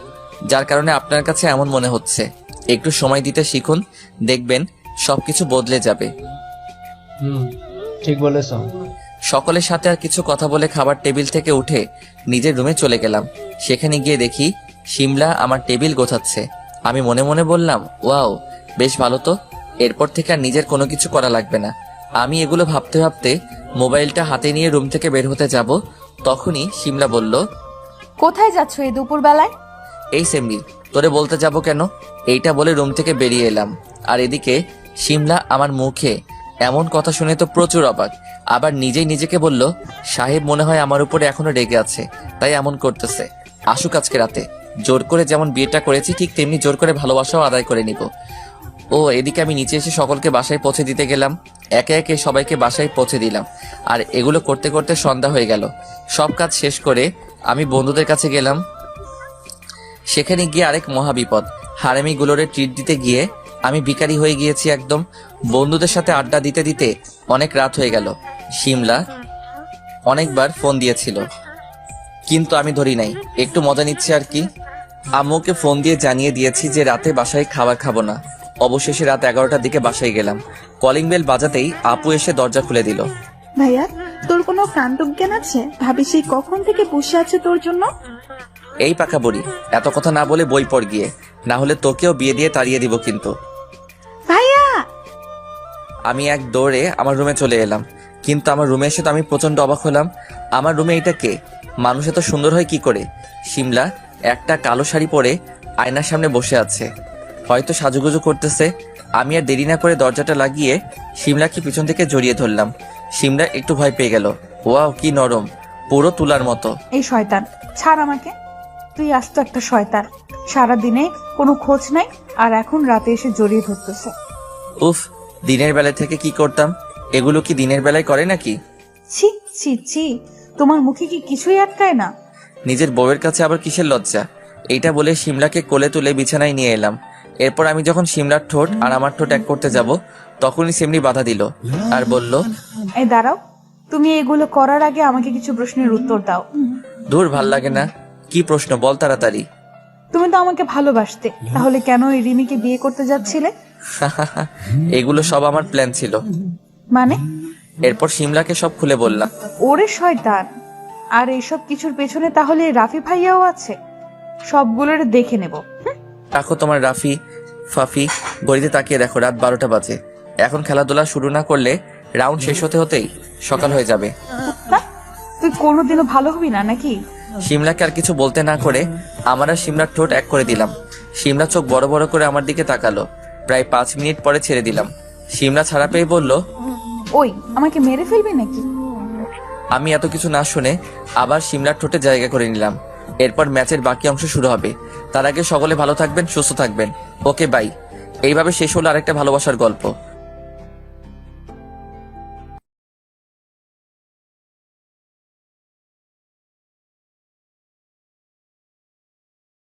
যার কারণে আপনার কাছে এমন মনে হচ্ছে। একটু সময় দিতে শিখুন, দেখবেন সবকিছু বদলে যাবে। ঠিক বলেছ। সকলের সাথে আর কিছু কথা বলে খাবার টেবিল থেকে উঠে নিজের রুমে চলে গেলাম। সেখানে গিয়ে দেখি শিমলা আমার টেবিল গোছাচ্ছে। আমি মনে মনে বললাম, ওয়াও, বেশ ভালো তো, এরপর থেকে আর নিজের কোনো কিছু করা লাগবে না। আমি এগুলো ভাবতে ভাবতে মোবাইলটা হাতে নিয়ে রুম থেকে বের হতে যাব, তখনই শিমলা বলল, কোথায় যাচ্ছ এই দুপুর বেলায়? এই সেমরি, তোরে বলতে যাব কেন? এইটা বলে রুম থেকে বেরিয়ে এলাম। আর এদিকে শিমলা আমার মুখে এমন কথা শুনে তো প্রচুর অবাক, আবার নিজেই নিজেকে বলল, সাহেব মনে হয় আমার উপরে এখনো রেগে আছে, তাই এমন করতেছে। আসুক আজকে রাতে, জোর করে যেমন বিয়েটা করেছি ঠিক তেমনি জোর করে ভালোবাসাও আদায় করে নিব। ও এদিকে আমি নিচে এসে সকলকে বাসায় পৌঁছে দিতে গেলাম। একে একে সবাইকে বাসায় পৌঁছে দিলাম, আর এগুলো করতে করতে সন্ধ্যা হয়ে গেল। সব কাজ শেষ করে আমি বন্ধুদের কাছে গেলাম। সেখানে গিয়ে আরেক মহাবিপদ, হারামিগুলোরে ট্রিট দিতে গিয়ে আমি ভিখারি হয়ে গিয়েছি একদম। বন্ধুদের সাথে আড্ডা দিতে দিতে অনেক রাত হয়ে গেল। শিমলা অনেকবার ফোন দিয়েছিল, কিন্তু আমি ধরি নাই, একটু মজা নিচ্ছি আর কি। আম্মুকে ফোন দিয়ে জানিয়ে দিয়েছি যে রাতে বাসায় খাবার খাবো না। অবশেষে রাত 11টার দিকে বাসায় গেলাম। কলিং বেল বাজাতেই আপু এসে দরজা খুলে দিল। ভাইয়া, তোর কোনো কাণ্ডজ্ঞান আছে? ভাবি সেই কখন থেকে বসে আছে তোর জন্য। এই পাকা বুড়ি, এত কথা না বলে বই পড় গিয়ে, না হলে তোকেও বিয়ে দিয়ে তাড়িয়ে দিব কিন্তু। ভাইয়া! আমি এক দৌড়ে আমার রুমে চলে এলাম, কিন্তু আমার রুমে এসে তো আমি প্রচন্ড অবাক হলাম। আমার রুমে এটা কে? মানুষ এত সুন্দর হয় কি করে? শিমলা একটা কালো শাড়ি পরে আয়নার সামনে বসে আছে, হয়তো সাজুগুজু করতেছে। আমি আর দেরি না করে দরজাটা লাগিয়ে শিমলাকে পিছন থেকে জড়িয়ে ধরলাম। শিমলা একটু ভয় পেয়ে গেল। ওয়াও, কি নরম, পুরো তুলার মতো। এই শয়তান, ছাড় আমাকে। তুই আস্ত একটা শয়তান, সারাদিনে কোনো খোঁজ নাই, আর এখন রাতে এসে জড়িয়ে ধরতেছে। উফ, দিনের বেলা থেকে কি করতাম, এগুলো কি দিনের বেলায় করে নাকি? ছি ছি ছি, তোমার মুখে কি কিছুই আটকায় না? নিজের বউয়ের কাছে আবার কিসের লজ্জা? এইটা বলে শিমলাকে কোলে তুলে বিছানায় নিয়ে এলাম। এরপর আমি যখন শিমলার ঠোঁট আর আমার ঠোঁট এক করতে যাব, তখনই সেমনি বাধা দিল আর বলল, এই দাঁড়াও, তুমি এগুলো করার আগে আমাকে কিছু প্রশ্নের উত্তর দাও। দূর, ভাল লাগে না। কি প্রশ্ন বল তাড়াতাড়ি। তুমি তো আমাকে ভালোবাসতে, তাহলে কেন এই রিমিকে বিয়ে করতে যাচ্ছিলে? এগুলো সব আমার প্ল্যান ছিল। মানে? এরপর শিমলাকে সব খুলে বললাম। ওরে শয়তান, আর এইসব কিছুর পেছনে তাহলে রাফি ভাইয়াও আছে? সবগুলোর দেখে নেব। রাখো তোমার রাফি ফাফি, ঘড়িতে তাকিয়ে দেখো রাত 12টা বাজে। এখন খেলাধুলা শুরু না করলে রাউন্ড শেষ হতে হতেই সকাল হয়ে যাবে। তুই কোনোদিনও ভালো হবি না নাকি? শিমলাকে আর কিছু বলতে না করে আমার আর শিমলার ঠোঁট এক করে দিলাম। শিমলা চোখ বড় বড় করে আমার দিকে তাকালো। প্রায় 5 মিনিট পরে ছেড়ে দিলাম। শিমলা ছাড়া পেয়ে বলল, ওই আমাকে মেরে ফেলবি নাকি? আমি এত কিছু না শুনে আবার শিমলার ঠোঁটে জায়গা করে নিলাম। এরপর ম্যাচের বাকি অংশ শুরু হবে। তার আগে সকলে ভালো থাকবেন, সুস্থ থাকবেন। Okay bye. এইভাবে শেষ হলো আরেকটা ভালোবাসার গল্প।